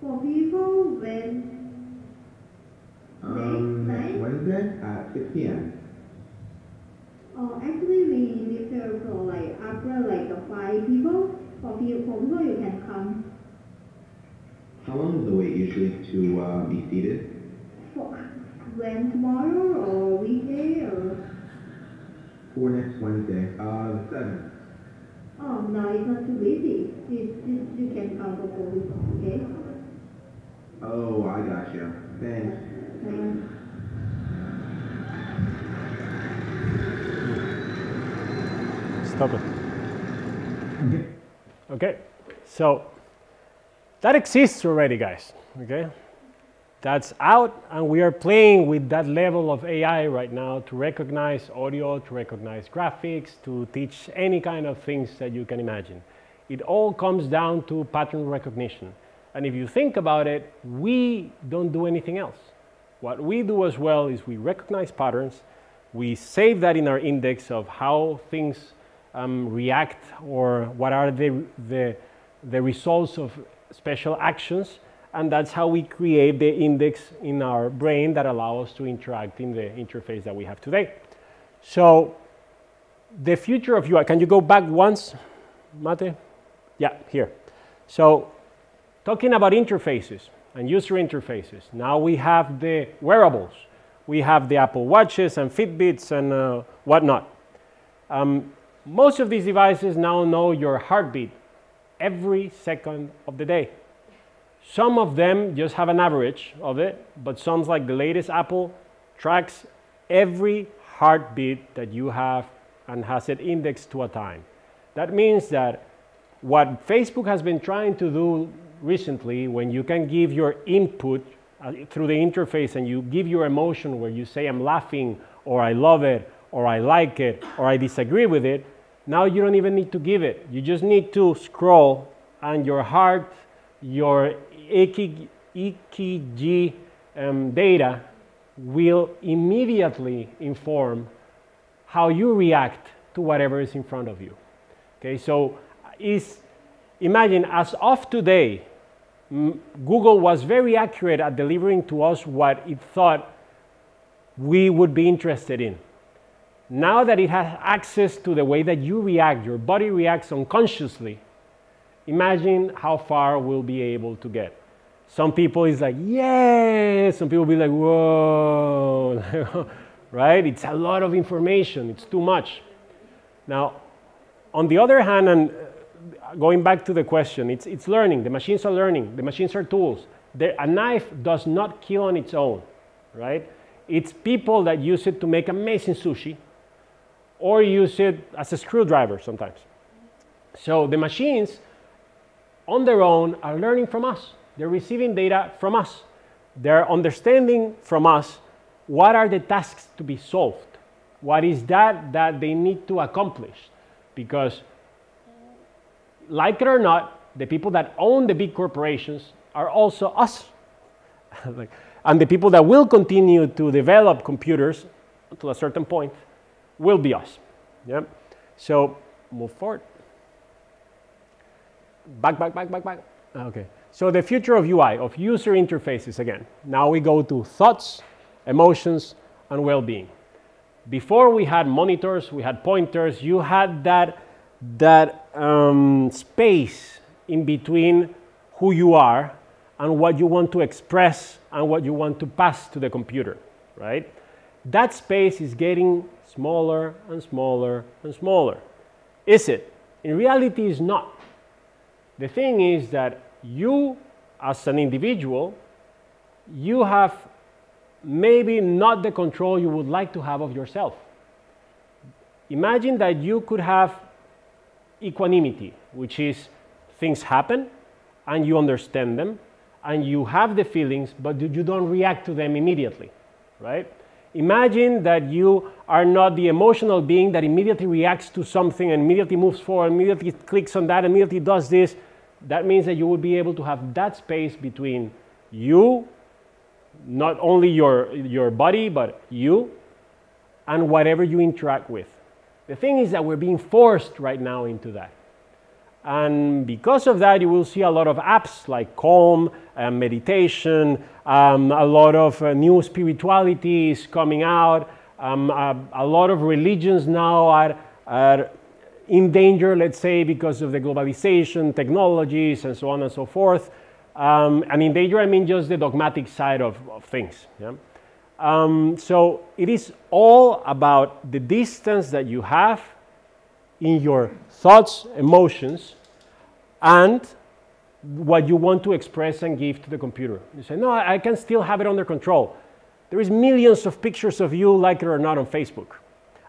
4 people? When? Next Wednesday at 6 p.m. Oh, actually we reserve for like after like the 5 people. For people you can come. How long is the wait usually to be seated? For when tomorrow or weekday or? For next Wednesday, the 7th. Oh no, it's not too busy. You can come for 4 people, okay? Oh, I gotcha. Thanks. Stop it. Okay. Okay, so that exists already, guys, okay? That's out, and we are playing with that level of AI right now to recognize audio, to recognize graphics, to teach any kind of things that you can imagine. It all comes down to pattern recognition. And if you think about it, we don't do anything else. What we do as well is we recognize patterns, we save that in our index of how things react or what are the results of special actions, and that's how we create the index in our brain that allow us to interact in the interface that we have today. So the future of UI, can you go back once, Mate? Yeah, here. So talking about interfaces and user interfaces, now we have the wearables. We have the Apple Watches and Fitbits and whatnot. Most of these devices now know your heartbeat every second of the day. Some of them just have an average of it, but some, like the latest Apple, tracks every heartbeat that you have and has it indexed to a time. That means that what Facebook has been trying to do recently, when you can give your input through the interface and you give your emotion where you say I'm laughing or I love it or I like it or I disagree with it, now you don't even need to give it. You just need to scroll and your heart, your EKG data will immediately inform how you react to whatever is in front of you. Okay, so imagine as of today, Google was very accurate at delivering to us what it thought we would be interested in. Now that it has access to the way that you react, your body reacts unconsciously, imagine how far we'll be able to get. Some people is like, yeah, some people will be like, whoa, right? It's a lot of information, it's too much. Now, on the other hand, and going back to the question, it's learning, the machines are learning, the machines are tools. A knife does not kill on its own, right? It's people that use it to make amazing sushi, or use it as a screwdriver sometimes. So the machines on their own are learning from us. They're receiving data from us. They're understanding from us what are the tasks to be solved. What is that they need to accomplish? Because like it or not, the people that own the big corporations are also us. And the people that will continue to develop computers to a certain point will be us. Yeah? So move forward. Back. Okay. So the future of UI, of user interfaces again. Now we go to thoughts, emotions, and well-being. Before we had monitors, we had pointers, you had that space in between who you are and what you want to express and what you want to pass to the computer, right? That space is getting smaller and smaller and smaller. Is it? In reality, it's not. The thing is that you, as an individual, you have maybe not the control you would like to have of yourself. Imagine that you could have equanimity, which is things happen and you understand them and you have the feelings, but you don't react to them immediately, right? Imagine that you are not the emotional being that immediately reacts to something and immediately moves forward, immediately clicks on that, immediately does this. That means that you will be able to have that space between you, not only your body, but you, and whatever you interact with. The thing is that we're being forced right now into that. And because of that, you will see a lot of apps like Calm, meditation, a lot of new spiritualities coming out, a lot of religions now are in danger, let's say, because of the globalization, technologies, and so on and so forth. And in danger, I mean just the dogmatic side of things. Yeah? So it is all about the distance that you have in your thoughts, emotions, and what you want to express and give to the computer. You say, no, I can still have it under control. There is millions of pictures of you, like it or not, on Facebook.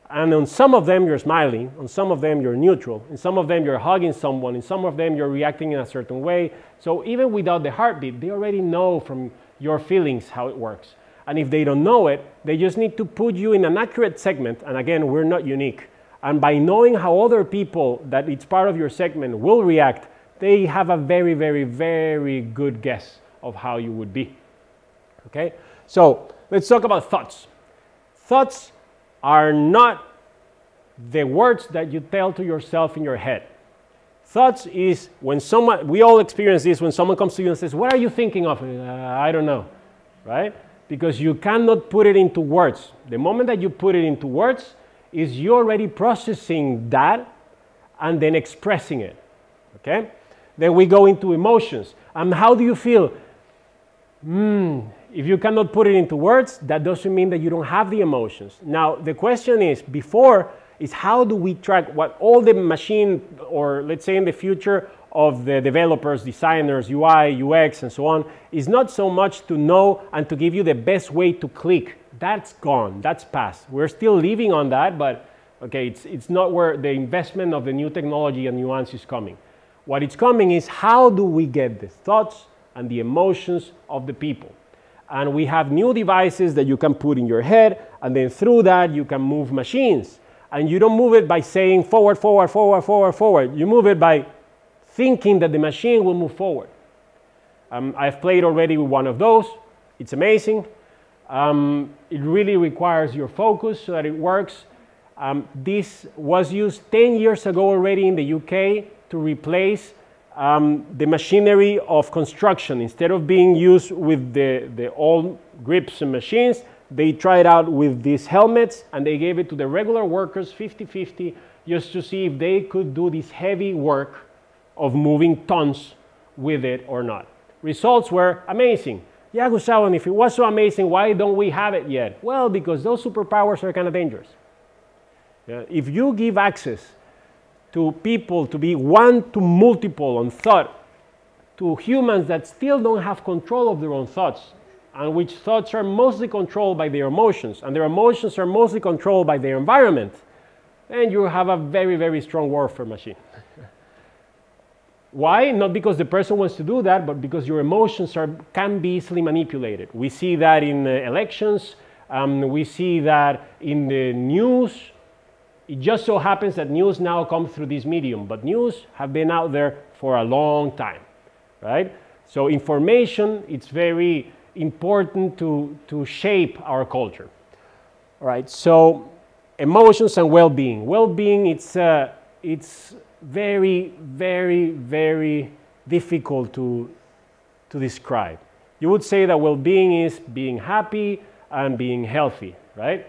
And on some of them, you're smiling. On some of them, you're neutral. In some of them, you're hugging someone. In some of them, you're reacting in a certain way. So even without the heartbeat, they already know from your feelings how it works. And if they don't know it, they just need to put you in an accurate segment. And again, we're not unique. And by knowing how other people that it's part of your segment will react, they have a very, very, very good guess of how you would be. Okay? So let's talk about thoughts. Thoughts are not the words that you tell to yourself in your head. Thoughts is when someone, we all experience this, when someone comes to you and says, what are you thinking of? I don't know, right? Because you cannot put it into words. The moment that you put it into words, is you already processing that and then expressing it, okay? Then we go into emotions. How do you feel? If you cannot put it into words, that doesn't mean that you don't have the emotions. Now, the question is, before, is how do we track what all the machine, or let's say in the future of the developers, designers, UI, UX, and so on, is not so much to know and to give you the best way to click. That's gone, that's past. We're still living on that, but okay, it's not where the investment of the new technology and nuance is coming. What it's coming is how do we get the thoughts and the emotions of the people? And we have new devices that you can put in your head, and then through that you can move machines. And you don't move it by saying forward, forward, forward, forward, forward. You move it by thinking that the machine will move forward. I've played already with one of those. It's amazing. It really requires your focus so that it works. This was used 10 years ago already in the UK to replace the machinery of construction. Instead of being used with the old grips and machines, they tried out with these helmets and they gave it to the regular workers 50-50 just to see if they could do this heavy work of moving tons with it or not. Results were amazing. Yeah, Gustavo, and if it was so amazing, why don't we have it yet? Well, because those superpowers are kind of dangerous. Yeah, if you give access to people to be one to multiple on thought, to humans that still don't have control of their own thoughts, and which thoughts are mostly controlled by their emotions, and their emotions are mostly controlled by their environment, then you have a very, very strong warfare machine. Why? Not because the person wants to do that, but because your emotions can be easily manipulated. We see that in elections. We see that in the news. It just so happens that news now comes through this medium, but news have been out there for a long time, right? So information, it's very important to shape our culture. All right, so emotions and well-being. Well-being, it's very, very, very difficult to describe. You would say that well-being is being happy and being healthy, right?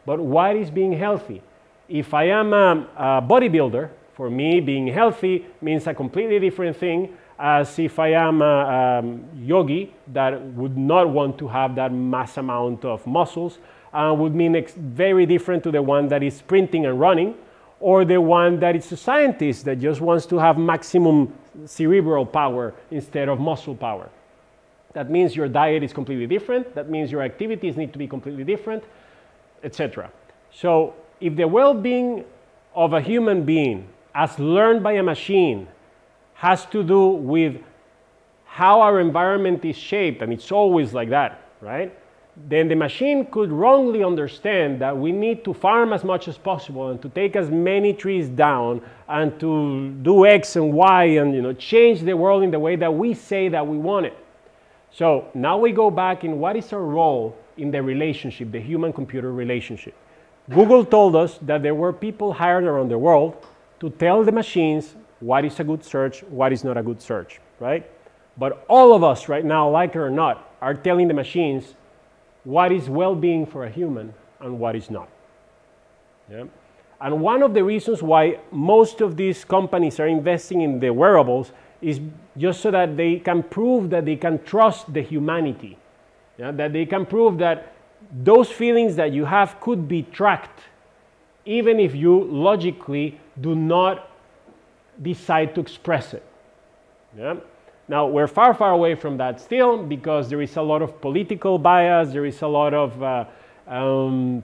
But what is being healthy? If I am a bodybuilder, for me, being healthy means a completely different thing as if I am a yogi that would not want to have that mass amount of muscles, would mean very different to the one that is sprinting and running, or the one that is a scientist that just wants to have maximum cerebral power instead of muscle power. That means your diet is completely different. That means your activities need to be completely different, etc. So if the well-being of a human being as learned by a machine has to do with how our environment is shaped, and it's always like that, right? Then the machine could wrongly understand that we need to farm as much as possible and to take as many trees down and to do X and Y and change the world in the way that we say that we want it. So now we go back in what is our role in the relationship, the human-computer relationship. Google told us that there were people hired around the world to tell the machines what is a good search, what is not a good search, right? But all of us right now, like it or not, are telling the machines what is well-being for a human and what is not. Yeah? And one of the reasons why most of these companies are investing in the wearables is just so that they can prove that they can trust the humanity. Yeah? That they can prove that those feelings that you have could be tracked, even if you logically do not decide to express it. Yeah? Now, we're far, far away from that still, because there is a lot of political bias, there is a lot of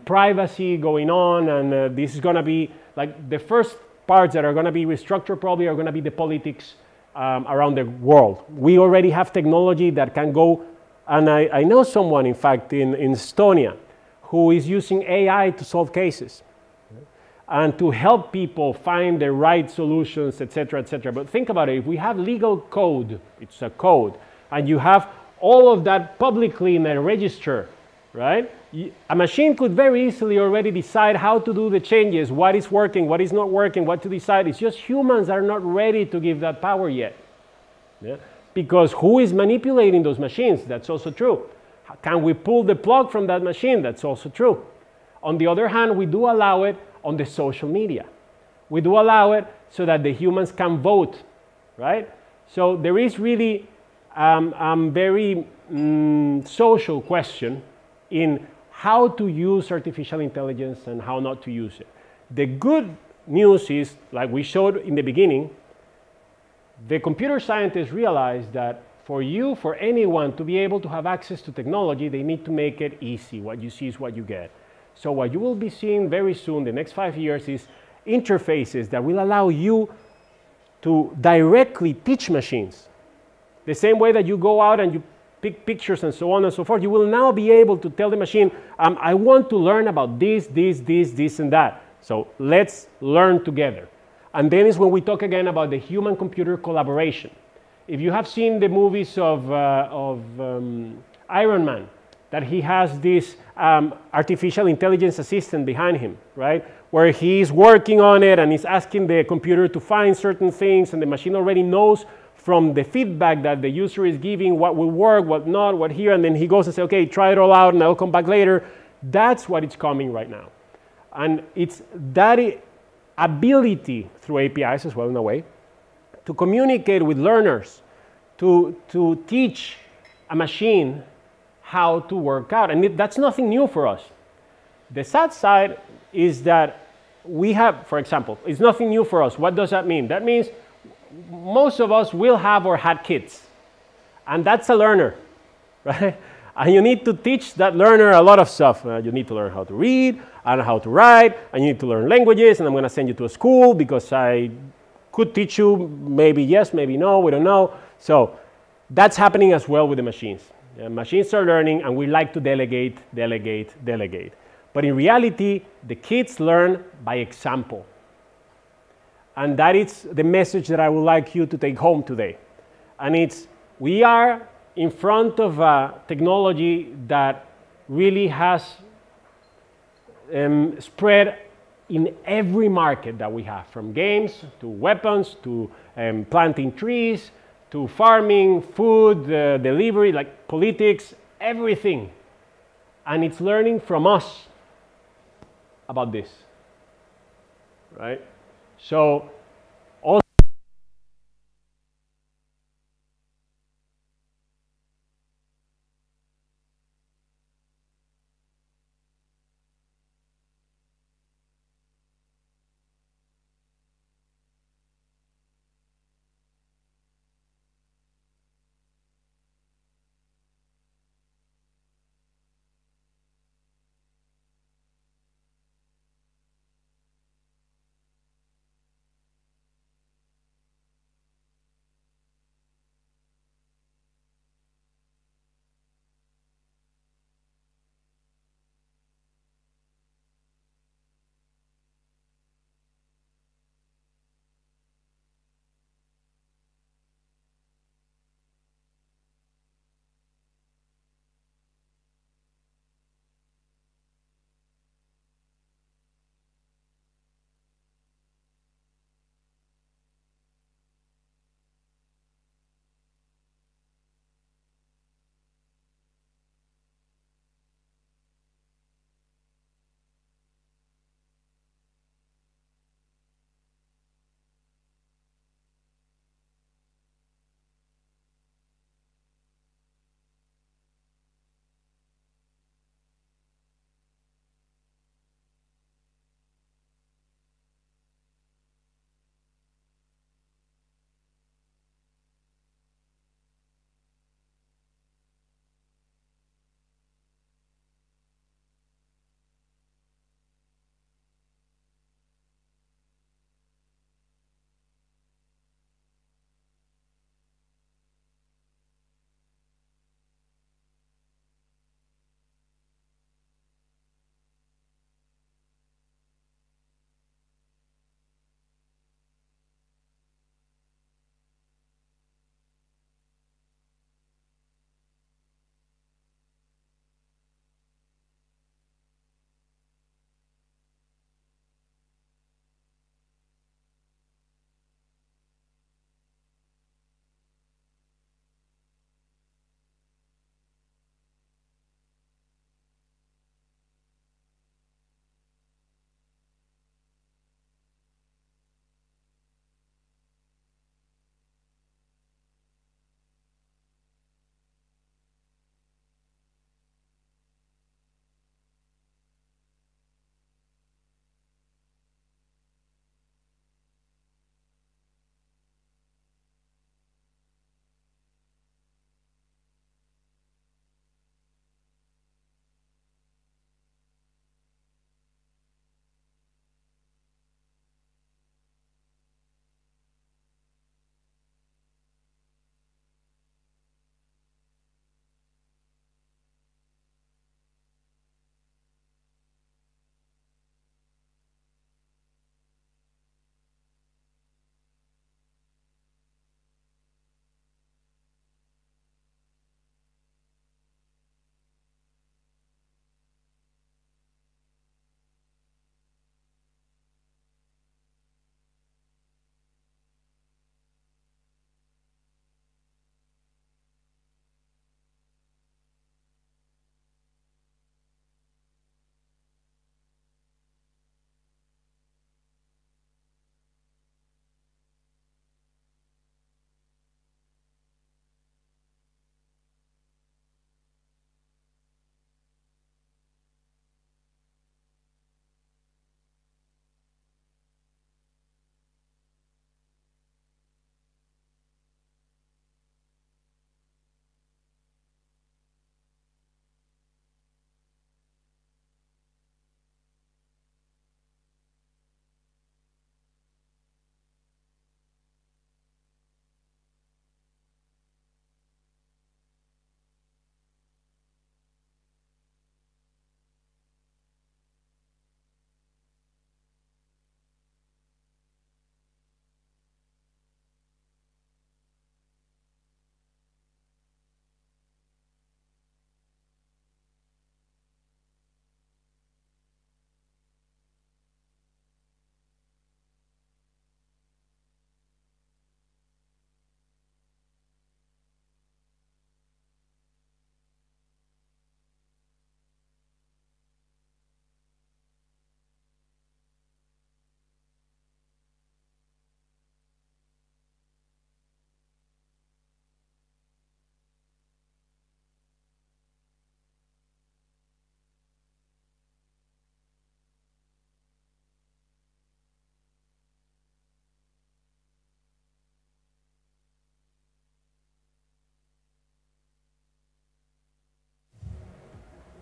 privacy going on, and this is going to be, like, the first parts that are going to be restructured probably are going to be the politics around the world. We already have technology that can go, and I know someone, in fact, in Estonia, who is using AI to solve cases and to help people find the right solutions, etc., etc. But think about it. If we have legal code, it's a code, and you have all of that publicly in a register, right? A machine could very easily already decide how to do the changes, what is working, what is not working, what to decide. It's just humans are not ready to give that power yet. Yeah? Because who is manipulating those machines? That's also true. Can we pull the plug from that machine? That's also true. On the other hand, we do allow it on the social media. We do allow it so that the humans can vote, right? So there is really a very social question in how to use artificial intelligence and how not to use it. The good news is, like we showed in the beginning, the computer scientists realized that for anyone to be able to have access to technology, they need to make it easy. What you see is what you get. So what you will be seeing very soon, the next 5 years, is interfaces that will allow you to directly teach machines. The same way that you go out and you pick pictures and so on and so forth, you will now be able to tell the machine, I want to learn about this, and that. So let's learn together. And then is when we talk again about the human-computer collaboration. If you have seen the movies of Iron Man, that he has this artificial intelligence assistant behind him, right? Where he's working on it and he's asking the computer to find certain things, and the machine already knows from the feedback that the user is giving what will work, what not, what here, and then he goes and says, okay, try it all out and I'll come back later. That's what is coming right now. And it's that ability through APIs as well, in a way, to communicate with learners, to teach a machine how to work out. And that's nothing new for us. The sad side is that we have, for example, it's nothing new for us. What does that mean? That means most of us will have or had kids. And that's a learner, right? And you need to teach that learner a lot of stuff. You need to learn how to read and how to write, and you need to learn languages, and I'm going to send you to a school because I could teach you, maybe yes, maybe no, we don't know. So that's happening as well with the machines. Machines are learning, and we like to delegate. But in reality, the kids learn by example. And that is the message that I would like you to take home today. And it's, we are in front of a technology that really has spread in every market that we have, from games to weapons to planting trees to farming, food, delivery, like politics, everything. And it's learning from us about this, right? So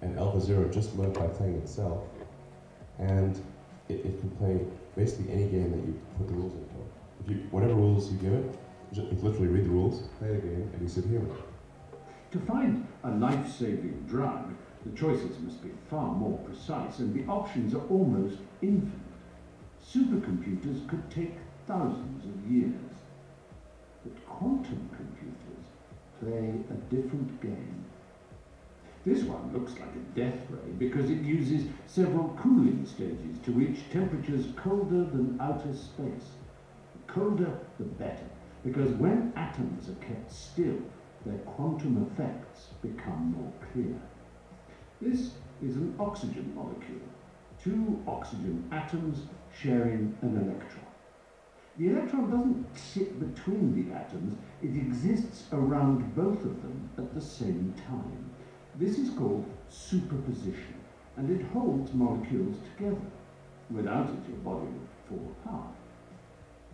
and alpha 0 just learned by playing itself, and it can play basically any game that you put the rules into. Whatever rules you give it, you literally read the rules, play the game, and you sit here with it. To find a life-saving drug, the choices must be far more precise, and the options are almost infinite. Supercomputers could take thousands of years. But quantum computers play a different game. This one looks like a death ray because it uses several cooling stages to reach temperatures colder than outer space. The colder, the better, because when atoms are kept still, their quantum effects become more clear. This is an oxygen molecule, two oxygen atoms sharing an electron. The electron doesn't sit between the atoms, it exists around both of them at the same time. This is called superposition, and it holds molecules together. Without it, your body would fall apart.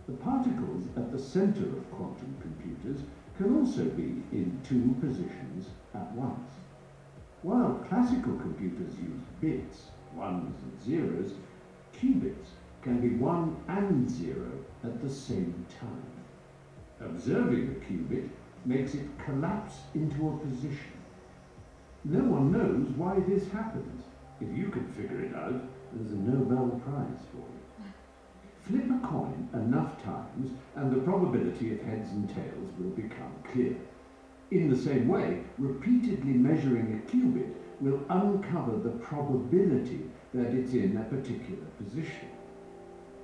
The particles at the center of quantum computers can also be in two positions at once. While classical computers use bits, ones and zeros, qubits can be 1 and 0 at the same time. Observing a qubit makes it collapse into a position. No one knows why this happens. If you can figure it out, there's a Nobel Prize for it. Flip a coin enough times and the probability of heads and tails will become clear. In the same way, repeatedly measuring a qubit will uncover the probability that it's in a particular position.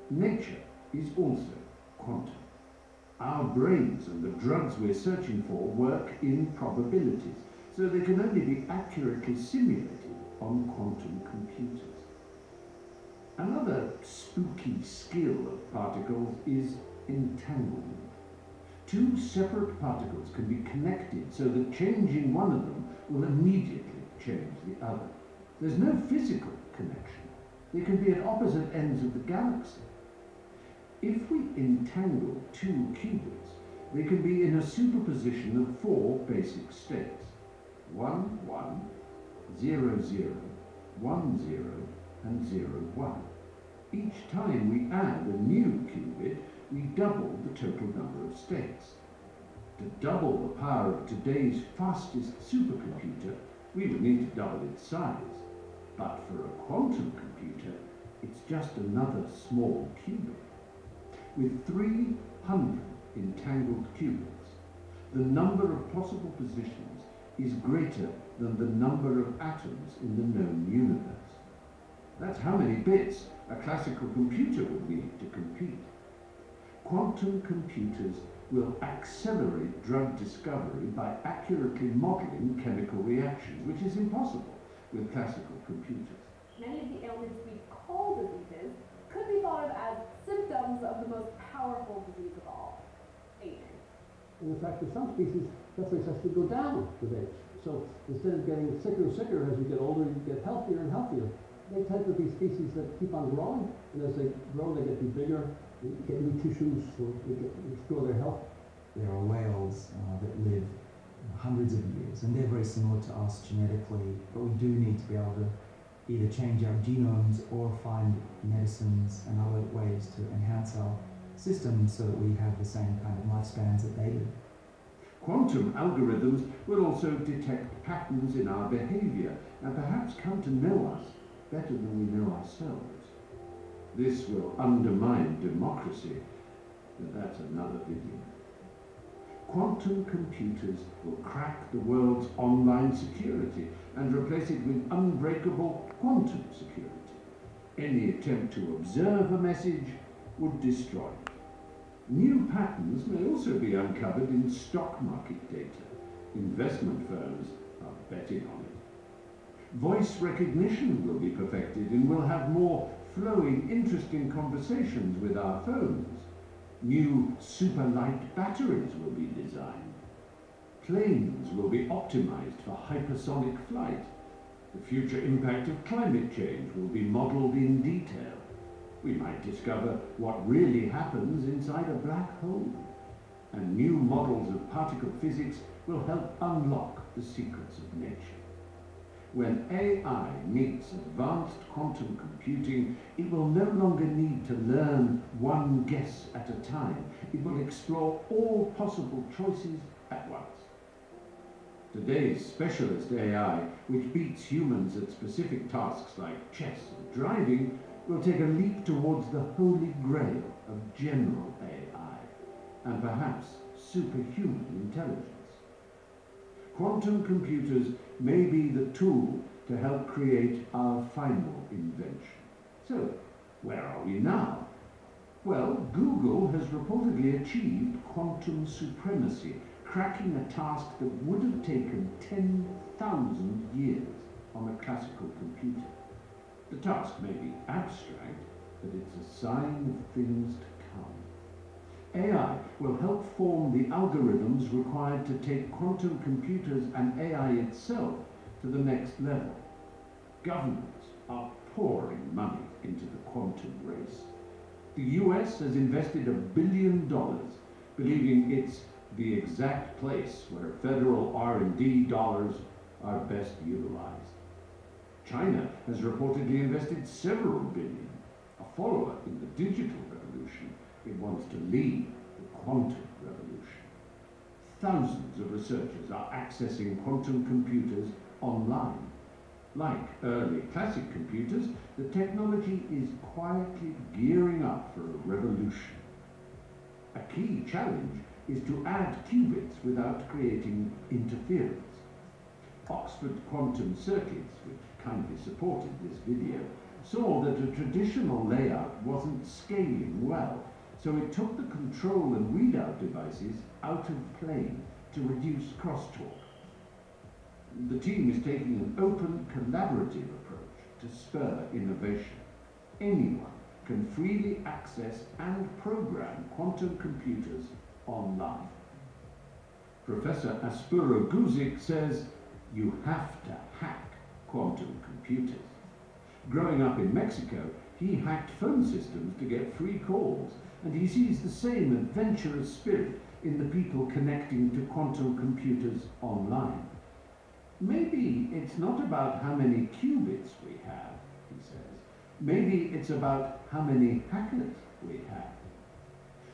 Nature is also quantum. Our brains and the drugs we're searching for work in probabilities, so they can only be accurately simulated on quantum computers. Another spooky skill of particles is entanglement. Two separate particles can be connected so that changing one of them will immediately change the other. There's no physical connection. They can be at opposite ends of the galaxy. If we entangle two qubits, they can be in a superposition of 4 basic states: 1, 1, 0, 0, 1, 0, and 0, 1. Each time we add a new qubit, we double the total number of states. To double the power of today's fastest supercomputer, we would need to double its size. But for a quantum computer, it's just another small qubit. With 300 entangled qubits, the number of possible positions is greater than the number of atoms in the known universe. That's how many bits a classical computer would need to compete. Quantum computers will accelerate drug discovery by accurately modeling chemical reactions, which is impossible with classical computers. Many of the ailments we call diseases could be thought of as symptoms of the most powerful disease of all, aging. And in fact, in some species, death rates actually go down with age. So instead of getting sicker and sicker as you get older, you get healthier and healthier. They tend to be species that keep on growing, and as they grow, they get bigger, they get new tissues, so they restore their health. There are whales that live hundreds of years, and they're very similar to us genetically, but we do need to be able to either change our genomes or find medicines and other ways to enhance our systems so that we have the same kind of lifespans that they do. Quantum algorithms will also detect patterns in our behavior and perhaps come to know us better than we know ourselves. This will undermine democracy, but that's another video. Quantum computers will crack the world's online security and replace it with unbreakable quantum security. Any attempt to observe a message would destroy it. New patterns may also be uncovered in stock market data. Investment firms are betting on it. Voice recognition will be perfected and we'll have more flowing, interesting conversations with our phones. New super light batteries will be designed. Planes will be optimized for hypersonic flight. The future impact of climate change will be modeled in detail. We might discover what really happens inside a black hole. And new models of particle physics will help unlock the secrets of nature. When AI meets advanced quantum computing, it will no longer need to learn one guess at a time. It will explore all possible choices at once. Today's specialist AI, which beats humans at specific tasks like chess and driving, will take a leap towards the holy grail of general AI, and perhaps superhuman intelligence. Quantum computers may be the tool to help create our final invention. So, where are we now? Well, Google has reportedly achieved quantum supremacy, cracking a task that would have taken 10,000 years on a classical computer. The task may be abstract, but it's a sign of things to come. AI will help form the algorithms required to take quantum computers and AI itself to the next level. Governments are pouring money into the quantum race. The US has invested $1 billion, believing it's the exact place where federal R&D dollars are best utilized. China has reportedly invested several billion, a follower in the digital revolution. It wants to lead the quantum revolution. Thousands of researchers are accessing quantum computers online. Like early classic computers, the technology is quietly gearing up for a revolution. A key challenge is to add qubits without creating interference. Oxford Quantum Circuits, which kindly supported this video, saw that a traditional layout wasn't scaling well, so it took the control and readout devices out of plane to reduce crosstalk. The team is taking an open, collaborative approach to spur innovation. Anyone can freely access and program quantum computers online. Professor Aspuro Guzik says you have to hack quantum computers. Growing up in Mexico, he hacked phone systems to get free calls, and he sees the same adventurous spirit in the people connecting to quantum computers online. Maybe it's not about how many qubits we have, he says. Maybe it's about how many hackers we have.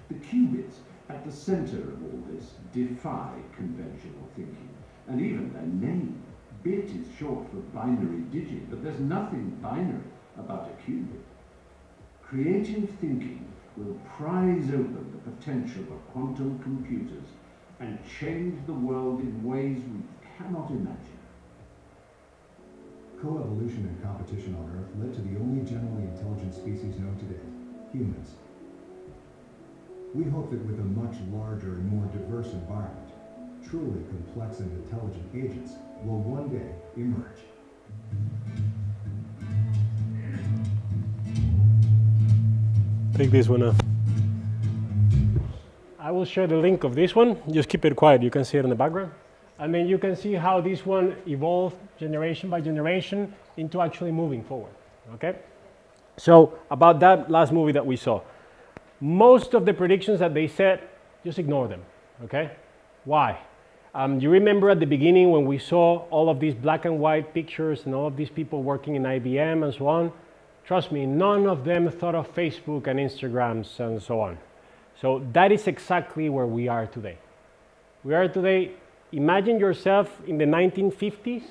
The qubits at the center of all this defy conventional thinking, and even their name. Bit is short for binary digit, but there's nothing binary about a qubit. Creative thinking will prize open the potential of quantum computers and change the world in ways we cannot imagine. Coevolution and competition on Earth led to the only generally intelligent species known today, humans. We hope that with a much larger and more diverse environment, truly complex and intelligent agents will one day emerge. Take this one up. I will share the link of this one. Just keep it quiet. You can see it in the background. And then you can see how this one evolved generation by generation into actually moving forward. Okay? So about that last movie that we saw, most of the predictions that they said, just ignore them. Okay? Why? You remember at the beginning when we saw all of these black and white pictures and all of these people working in IBM and so on? Trust me, none of them thought of Facebook and Instagrams and so on. So that is exactly where we are today. We are today, imagine yourself in the 1950s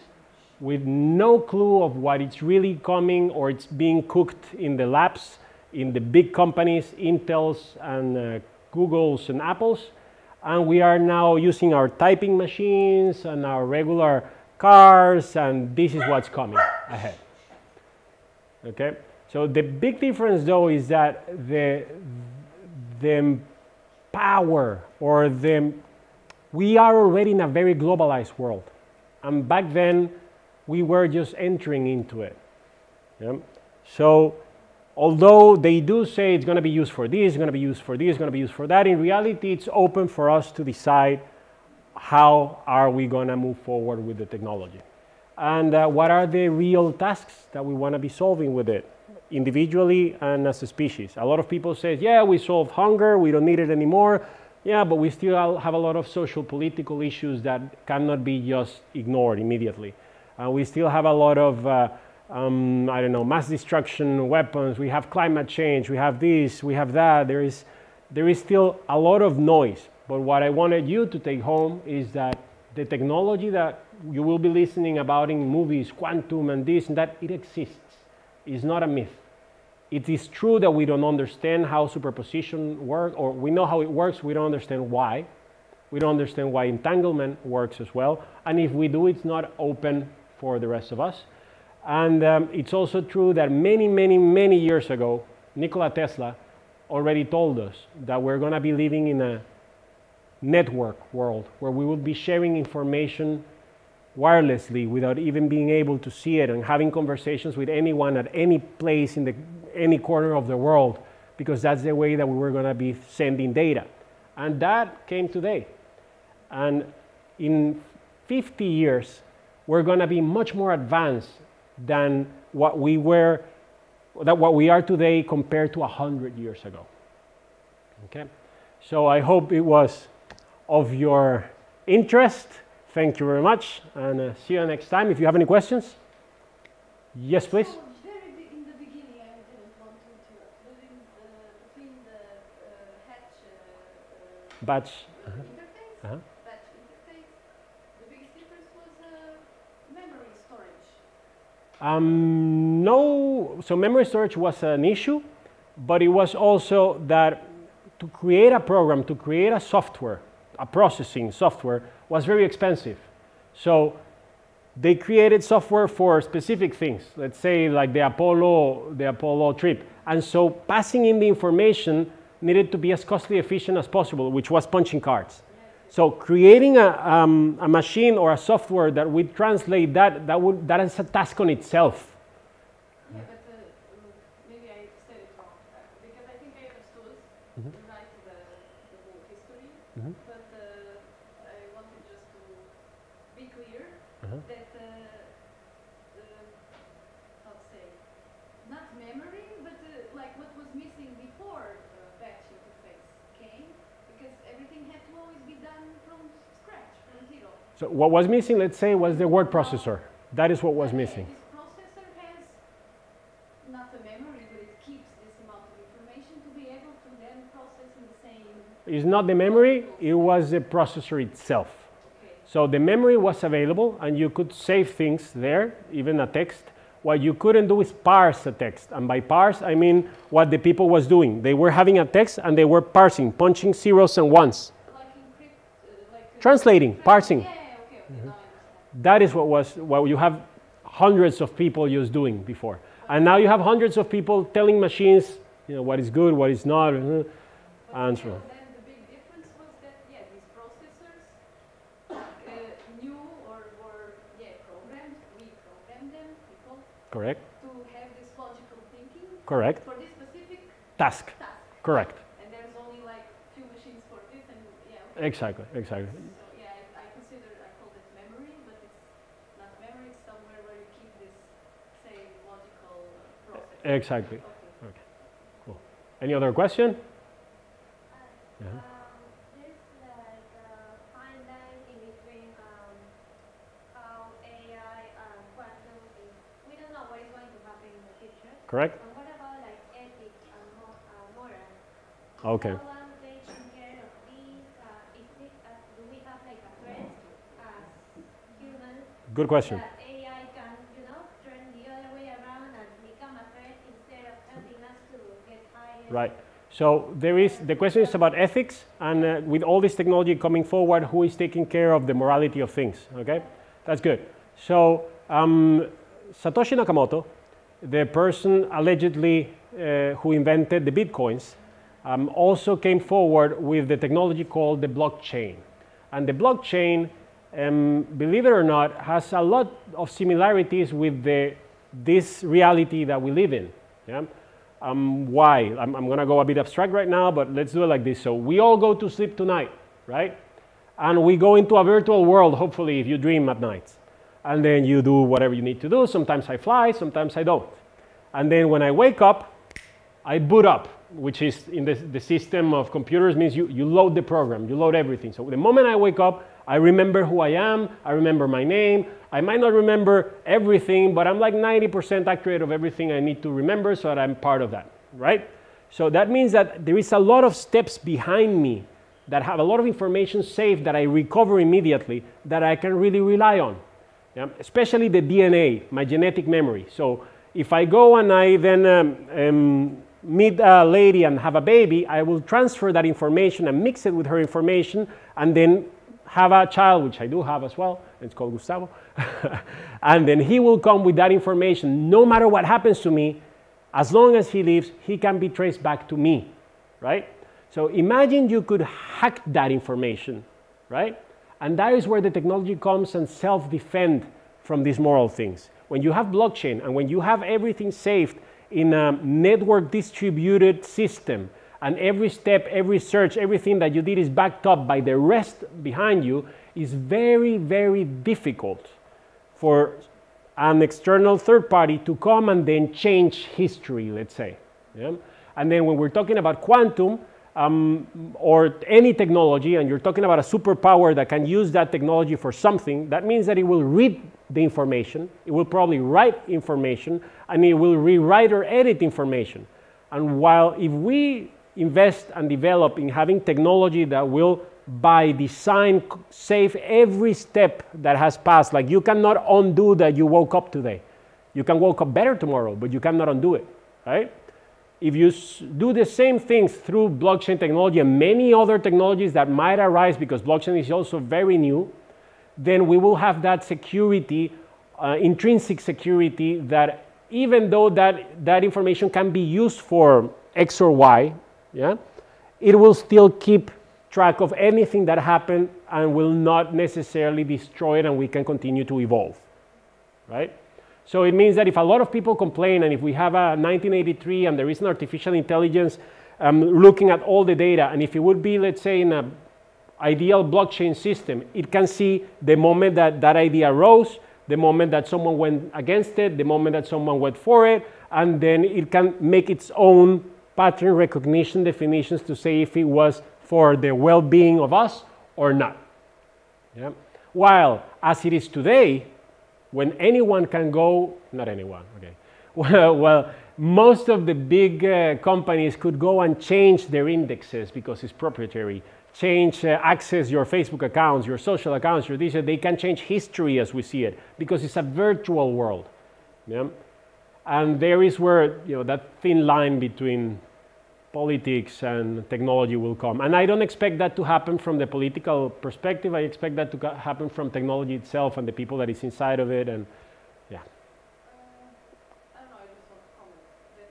with no clue of what it's really coming or it's being cooked in the labs, in the big companies, Intels and Googles and Apples. And we are now using our typing machines and our regular cars, and this is what's coming ahead. Okay? So the big difference though is that the power or we are already in a very globalized world. And back then we were just entering into it. Yeah? So although they do say it's going to be used for this, it's going to be used for this, it's going to be used for that, in reality it's open for us to decide how are we going to move forward with the technology. And what are the real tasks that we want to be solving with it, individually and as a species. A lot of people say, yeah, we solved hunger, we don't need it anymore. Yeah, but we still have a lot of social political issues that cannot be just ignored immediately. We still have a lot of, I don't know, mass destruction weapons. We have climate change. We have this, we have that. There is still a lot of noise. But what I wanted you to take home is that the technology that you will be listening about in movies, quantum and this and that, it exists. It's not a myth. It is true that we don't understand how superposition works, or we know how it works, we don't understand why. We don't understand why entanglement works as well. And if we do, it's not open for the rest of us. And it's also true that many, many, many years ago, Nikola Tesla already told us that we're going to be living in a network world where we will be sharing information wirelessly without even being able to see it, and having conversations with anyone at any place in any corner of the world, because that's the way that we were going to be sending data. And that came today. And in 50 years, we're going to be much more advanced than what we are today compared to 100 years ago. Okay? So I hope it was of your interest. Thank you very much, and see you next time. If you have any questions. Yes, please. So in the beginning, I didn't want to interrupt, but between the batch interface, batch interface, the biggest difference was memory storage. No, so memory storage was an issue, but it was also that to create a program, to create a software, a processing software, was very expensive. So they created software for specific things, let's say like the Apollo trip. And so passing in the information needed to be as costly efficient as possible, which was punching cards. So creating a machine or a software that would translate that is a task on itself. Yeah, but maybe I said it wrong, because I think I understood right the whole history, but I wanted just to be clear that, how to say, not memory, but like what was missing before batch interface came, because everything had to always be done from scratch, from zero. So what was missing, let's say, was the word processor. That is what was missing. This processor has not a memory, but it keeps this amount of information to be able to then process in the same. It's not the memory, it was the processor itself. Okay. So the memory was available and you could save things there, even a text. What you couldn't do is parse a text. And by parse, I mean what the people was doing. They were having a text and they were parsing, punching zeros and ones. Like encrypt, Translating, parsing. Yeah, okay, now I understand. That is what you have hundreds of people just doing before. And now you have hundreds of people telling machines, you know, what is good, what is not, and so on. Then the big difference was that, yeah, these processors knew or were, programmed, we programmed them, people, Correct. to have this logical thinking. Correct. For this specific Task. Correct. And there's only like few machines for this, and Exactly, exactly. So yeah, I call it memory, but it's not memory, it's somewhere where you keep this, say, logical process. Exactly. Okay. Cool. Any other question? There's like a fine line in between how AI and quantum is. We don't know what is going to happen in the future. Correct. And what about like ethics and moral? Okay. How are they taking care of these? Do we have like a threat as humans? Good question. That AI can, turn the other way around and become a threat instead of helping us to get higher. Right. So the question is about ethics, and with all this technology coming forward, who is taking care of the morality of things? Okay, that's good. So Satoshi Nakamoto, the person allegedly who invented the bitcoins, also came forward with the technology called the blockchain. And the blockchain, believe it or not, has a lot of similarities with this reality that we live in. Yeah? Why? I'm going to go a bit abstract right now, but let's do it like this. So we all go to sleep tonight, right? And we go into a virtual world, hopefully, if you dream at night. And then you do whatever you need to do. Sometimes I fly, sometimes I don't. And then when I wake up, I boot up, which is in the system of computers means you load the program, you load everything. So the moment I wake up, I remember who I am, I remember my name, I might not remember everything, but I'm like 90% accurate of everything I need to remember, so that I'm part of that, right? So that means that there is a lot of steps behind me that have a lot of information saved that I recover immediately that I can really rely on. Yeah? Especially the DNA, my genetic memory. So if I go and I then meet a lady and have a baby, I will transfer that information and mix it with her information and then have a child, which I do have as well. It's called Gustavo. And then he will come with that information. No matter what happens to me, as long as he lives, he can be traced back to me, right? So imagine you could hack that information, right? And that is where the technology comes and self-defend from these moral things. When you have blockchain and when you have everything saved in a network distributed system, and every step, every search, everything that you did is backed up by the rest behind you, is very, very difficult for an external third party to come and then change history, let's say. Yeah? And then when we're talking about quantum or any technology, and you're talking about a superpower that can use that technology for something, that means that it will read the information, it will probably write information, and it will rewrite or edit information. And while if we invest and develop in having technology that will by design save every step that has passed, like you cannot undo that you woke up today. You can wake up better tomorrow, but you cannot undo it, right? If you do the same things through blockchain technology and many other technologies that might arise because blockchain is also very new, then we will have that security, intrinsic security, that even though that information can be used for X or Y, yeah, it will still keep track of anything that happened and will not necessarily destroy it, and we can continue to evolve, right? So it means that if a lot of people complain, and if we have a 1983 and there is an artificial intelligence looking at all the data, and if it would be, let's say, in an ideal blockchain system, it can see the moment that that idea arose, the moment that someone went against it, the moment that someone went for it, and then it can make its own pattern recognition definitions to say if it was for the well-being of us or not. Yeah? While, as it is today, when anyone can go, not anyone, okay, well, most of the big companies could go and change their indexes because it's proprietary, access your Facebook accounts, your social accounts, your this, they can change history as we see it because it's a virtual world. Yeah? And there is where, you know, that thin line between politics and technology will come. And I don't expect that to happen from the political perspective. I expect that to happen from technology itself and the people that is inside of it. And yeah. I don't know, I just want to comment that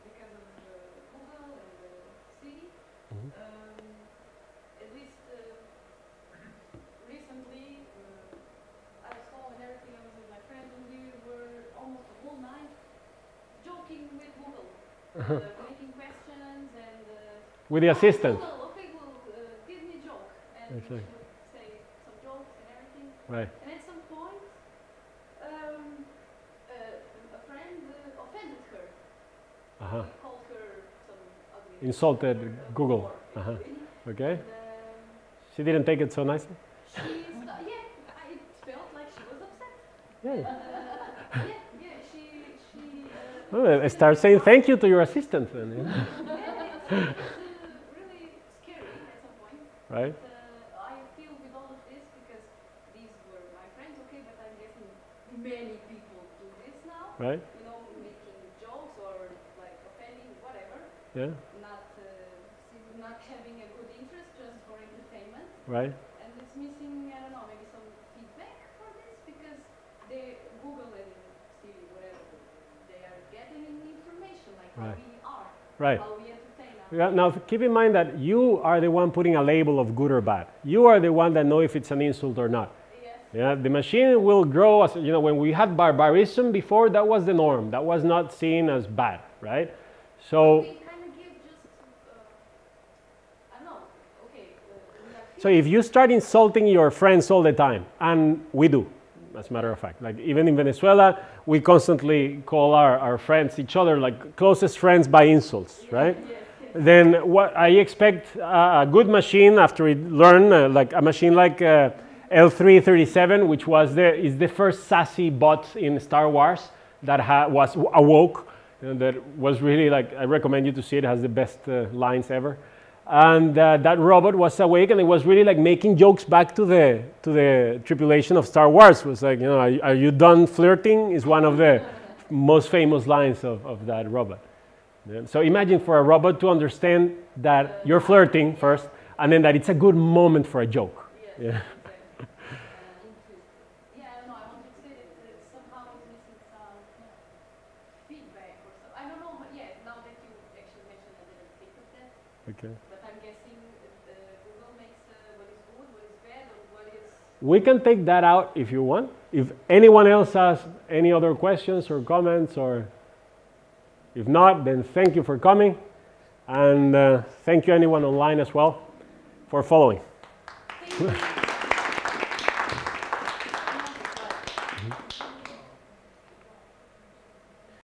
because of Google and the city, at least recently, I saw and everything, I was with my friends, and we were almost the whole night joking with Google. Making questions and with the assistant. Okay, well, give me a joke, and she would say some jokes and everything. Right. And at some point, a friend offended her. He called her some ugly. Insulted Google. Okay. And, she didn't take it so nicely. It felt like she was upset. Yeah. She start saying thank you to your assistant then. Yeah? It's really scary at some point. Right. But, I feel with all of this, because these were my friends, okay, but I'm guessing many people do this now. Right. You know, making jokes or like offending, whatever. Yeah. Not having a good interest, just for entertainment. Right. And it's missing, I don't know, maybe some feedback for this, because Google and Siri, whatever, they are getting information like how we are, right. How we entertain. Now keep in mind that you are the one putting a label of good or bad. You are the one that know if it's an insult or not. Yes. Yeah, the machine will grow as, you know, when we had barbarism before, that was the norm. That was not seen as bad, right? So we kind of give just, I don't know, okay. So if you start insulting your friends all the time, and we do, as a matter of fact, like even in Venezuela, we constantly call our friends, each other, like closest friends by insults, right? Yes. Then what I expect a good machine after it learn, like a machine like L337, which is the first sassy bot in Star Wars that was awoke. That was really like, I recommend you to see it. It has the best lines ever. And that robot was awake, and it was really like making jokes back to the tripulation of Star Wars. It was like, you know, are you done flirting? Is one of the most famous lines of that robot. Yeah. So imagine for a robot to understand that you're flirting first, and then that it's a good moment for a joke. Yeah. Okay. But I'm guessing Google makes what is good, what is bad, or what is... We can take that out if you want. If anyone else has any other questions or comments, or if not, then thank you for coming. And thank you anyone online as well for following.